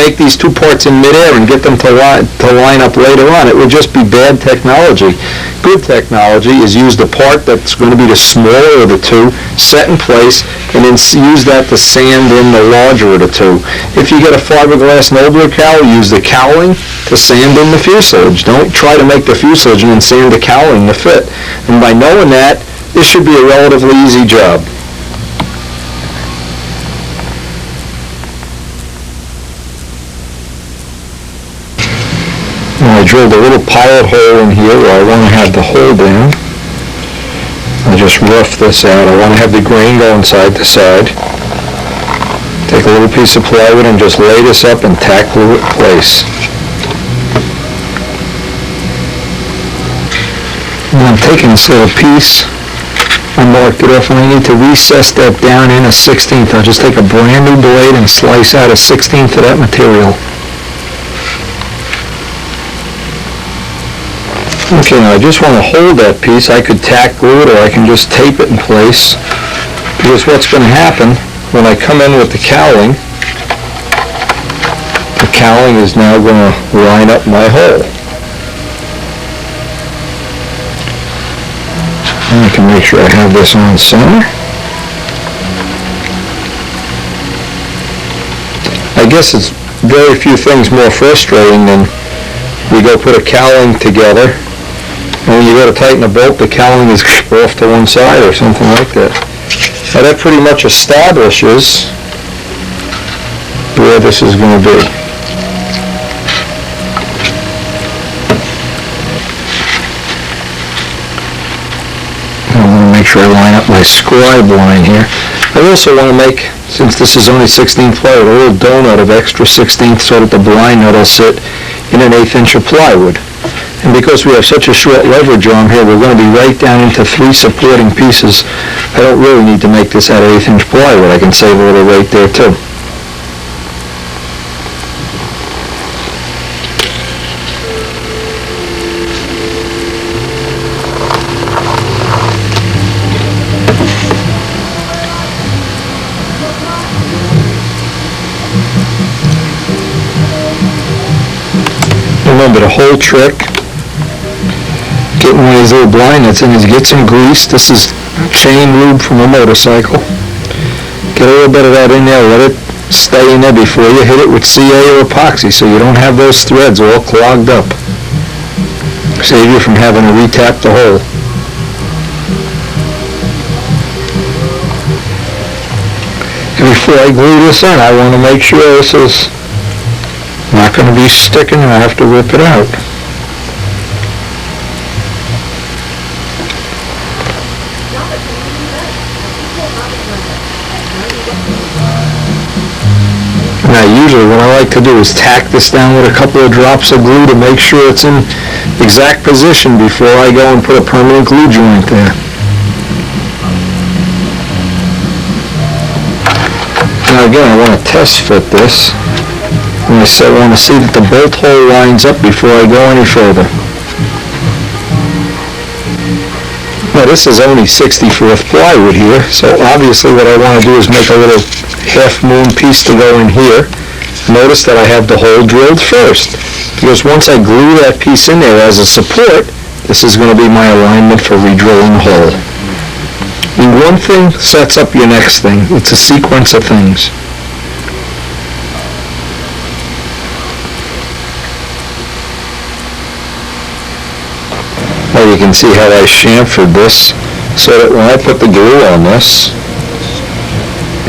make these two parts in midair and get them to line up later on. It would just be bad technology. Good technology is use the part that's going to be the smaller of the two, set in place, and then use that to sand in the larger of the two. If you get a fiberglass Nobler cowl, use the cowling to sand in the fuselage. Don't try to make the fuselage and then sand the cowling to fit. And by knowing that, this should be a relatively easy job. I drilled a little pilot hole in here where I want to have the hole down. I just rough this out. I want to have the grain going side to side. Take a little piece of plywood and just lay this up and tack glue it in place. And I'm taking this little piece, I marked it off, and I need to recess that down in a 1/16. I'll just take a brand new blade and slice out a 1/16 of that material. Okay, now I just want to hold that piece. I could tack glue it or I can just tape it in place. Because what's going to happen when I come in with the cowling is now going to line up my hole. And I can make sure I have this on center. I guess it's very few things more frustrating than we go put a cowling together, and when you go to tighten a bolt, the cowling is off to one side or something like that. Now that pretty much establishes where this is going to be. I want to make sure I line up my scribe line here. I also want to make, since this is only 16 plywood, a little donut of extra 16th so that the blind nut will sit in an 1/8 inch of plywood. And because we have such a short leverage arm here, we're going to be right down into 3 supporting pieces. I don't really need to make this out of 1/8 inch plywood. I can save a little right there too. Remember, the whole trick getting one of these little blind nuts in is get some grease. This is chain lube from a motorcycle. Get a little bit of that in there, let it stay in there before you hit it with CA or epoxy so you don't have those threads all clogged up. Save you from having to retap the hole. And before I glue this on, I want to make sure this is not going to be sticking and I have to rip it out. Now usually what I like to do is tack this down with a couple of drops of glue to make sure it's in exact position before I go and put a permanent glue joint there. Now again, I want to test fit this. And I want to see that the bolt hole lines up before I go any further. Now this is only 64th plywood here, so obviously what I want to do is make a little half-moon piece to go in here. Notice that I have the hole drilled first, because once I glue that piece in there as a support, this is going to be my alignment for re-drilling the hole. And one thing sets up your next thing. It's a sequence of things. Well, you can see how I chamfered this so that when I put the glue on this,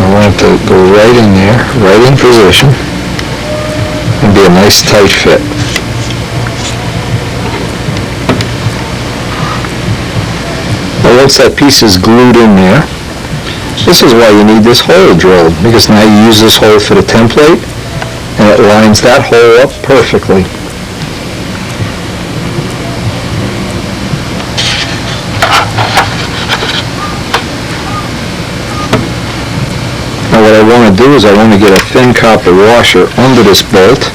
I want it to go right in there, right in position, and be a nice tight fit. Now once that piece is glued in there, this is why you need this hole drilled, because now you use this hole for the template, and it lines that hole up perfectly. What I want to do is I want to get a thin copper washer under this bolt,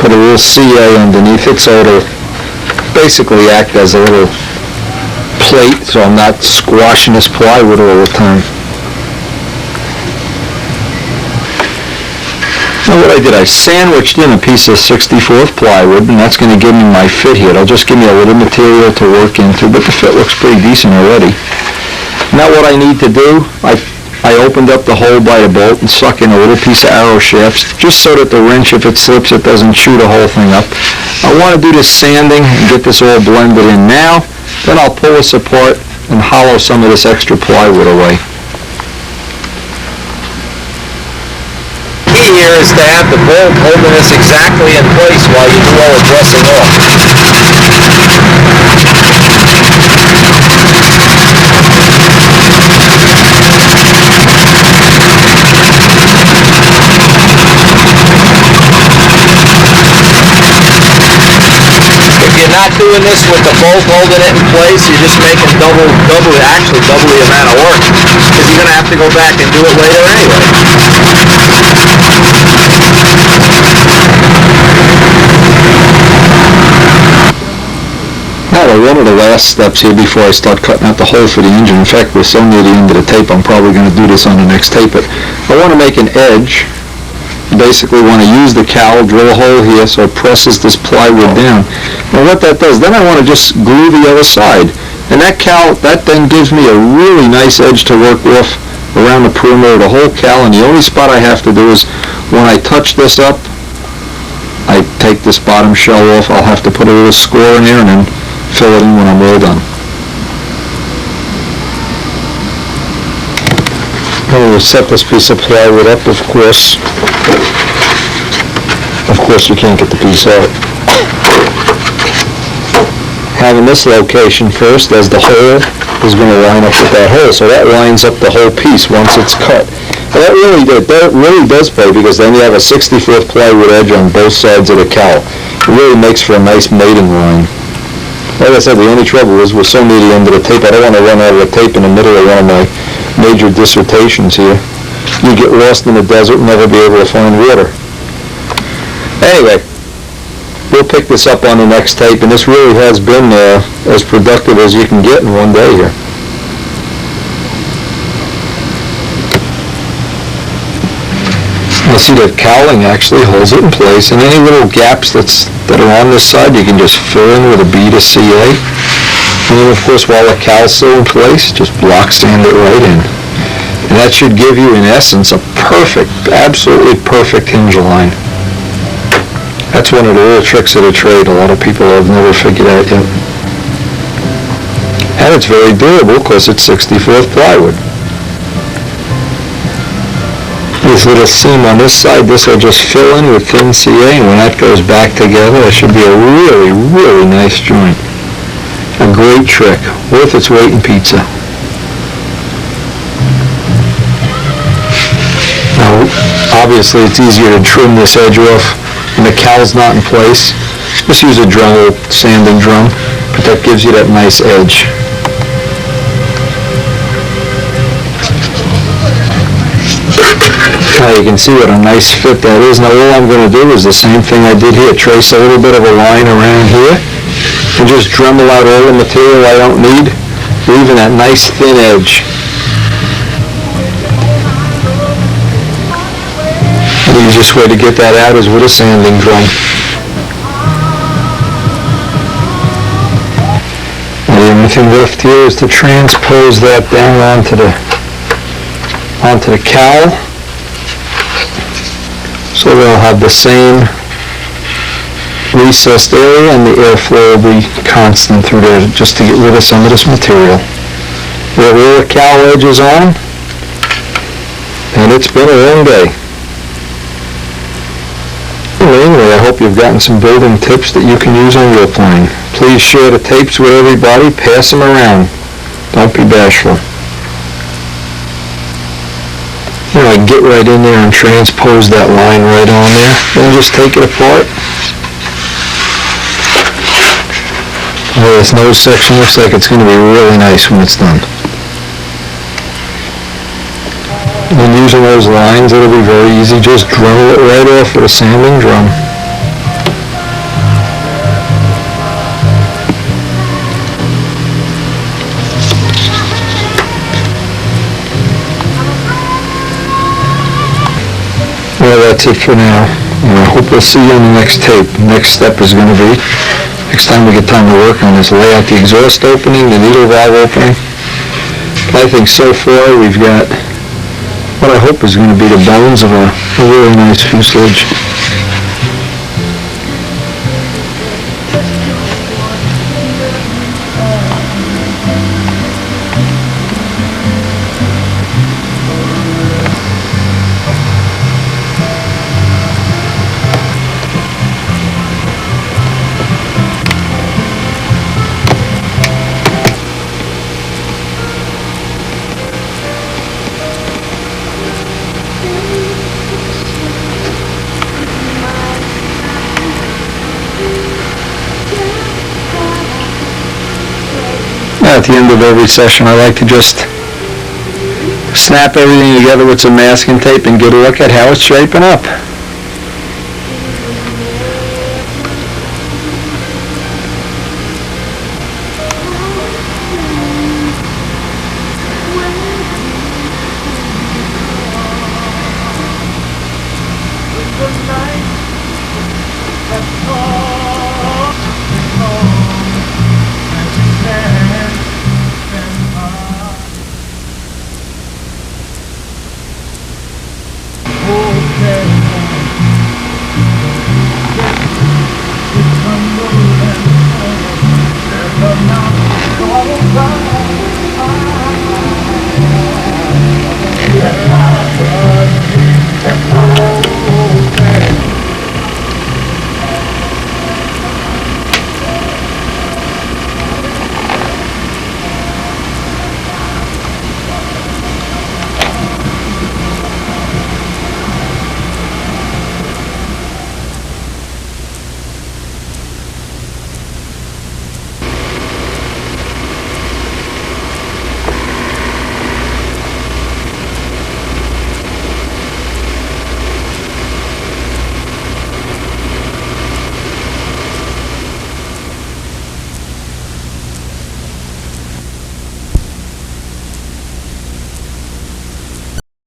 put a little CA underneath it so it'll basically act as a little plate so I'm not squashing this plywood all the time. Now what I did, I sandwiched in a piece of 64th plywood, and that's going to give me my fit here. It'll just give me a little material to work into, but the fit looks pretty decent already. Now what I need to do, I opened up the hole by the bolt and stuck in a little piece of arrow shafts, just so that the wrench, if it slips, it doesn't chew the whole thing up. I want to do this sanding and get this all blended in now. Then I'll pull this apart and hollow some of this extra plywood away. Key here is to have the bolt holding this exactly in place while you do all the dressing off. If you're not doing this with the bolt holding it in place, you're just making double the amount of work, because you're going to have to go back and do it later anyway. Now, one of the last steps here before I start cutting out the hole for the engine. In fact, we're so near the end of the tape, I'm probably going to do this on the next tape, but I want to make an edge. Basically want to use the cowl, drill a hole here so it presses this plywood down. And what that does, then I want to just glue the other side. And that cowl, that then gives me a really nice edge to work off around the perimeter of the whole cowl, and the only spot I have to do is when I touch this up, I take this bottom shell off. I'll have to put a little score in there and then fill it in when I'm all done. I'm going to set this piece of plywood up, of course. Of course, you can't get the piece out. Having this location first, as the hole is going to line up with that hole, so that lines up the whole piece once it's cut. And that really does pay, because then you have a 64th plywood edge on both sides of the cowl. It really makes for a nice mating line. Like I said, the only trouble is we're so near the end of the tape, I don't want to run out of the tape in the middle of one of my major dissertations here. You get lost in the desert and never be able to find water. Anyway, we'll pick this up on the next tape, and this really has been as productive as you can get in one day here. You'll see that cowling actually holds it in place, and any little gaps that are on this side you can just fill in with a bead of CA. And then of course, while the cowl's still in place, just block sand it right in. And that should give you, in essence, a perfect, absolutely perfect hinge line. That's one of the little tricks of the trade a lot of people have never figured out yet. And it's very durable because it's 64th plywood. This little seam on this side, this will just fill in with thin CA, and when that goes back together, it should be a really, really nice joint. A great trick, worth its weight in pizza. Now, obviously it's easier to trim this edge off when the cowl's not in place. Just use a Dremel sanding drum, but that gives you that nice edge. Now you can see what a nice fit that is. Now all I'm going to do is the same thing I did here. Trace a little bit of a line around here and just Dremel out all the material I don't need, leaving that nice thin edge. The easiest way to get that out is with a sanding drum. And the only thing left here is to transpose that down onto the cowl, so they'll have the same recessed area and the airflow will be constant through there, just to get rid of some of this material. We have all the cowl edges on, and it's been a long day. Anyway, I hope you've gotten some building tips that you can use on your plane. Please share the tapes with everybody, pass them around. Don't be bashful. You know, I can get right in there and transpose that line right on there, then just take it apart. This nose section looks like it's going to be really nice when it's done. And using those lines, it'll be very easy. Just Dremel it right off with a sanding drum. Well, that's it for now. And I hope we'll see you on the next tape. Next step is going to be, next time we get time to work on this, lay out the exhaust opening, the needle valve opening. I think so far we've got what I hope is going to be the bones of a really nice fuselage. At the end of every session, I like to just snap everything together with some masking tape and get a look at how it's shaping up.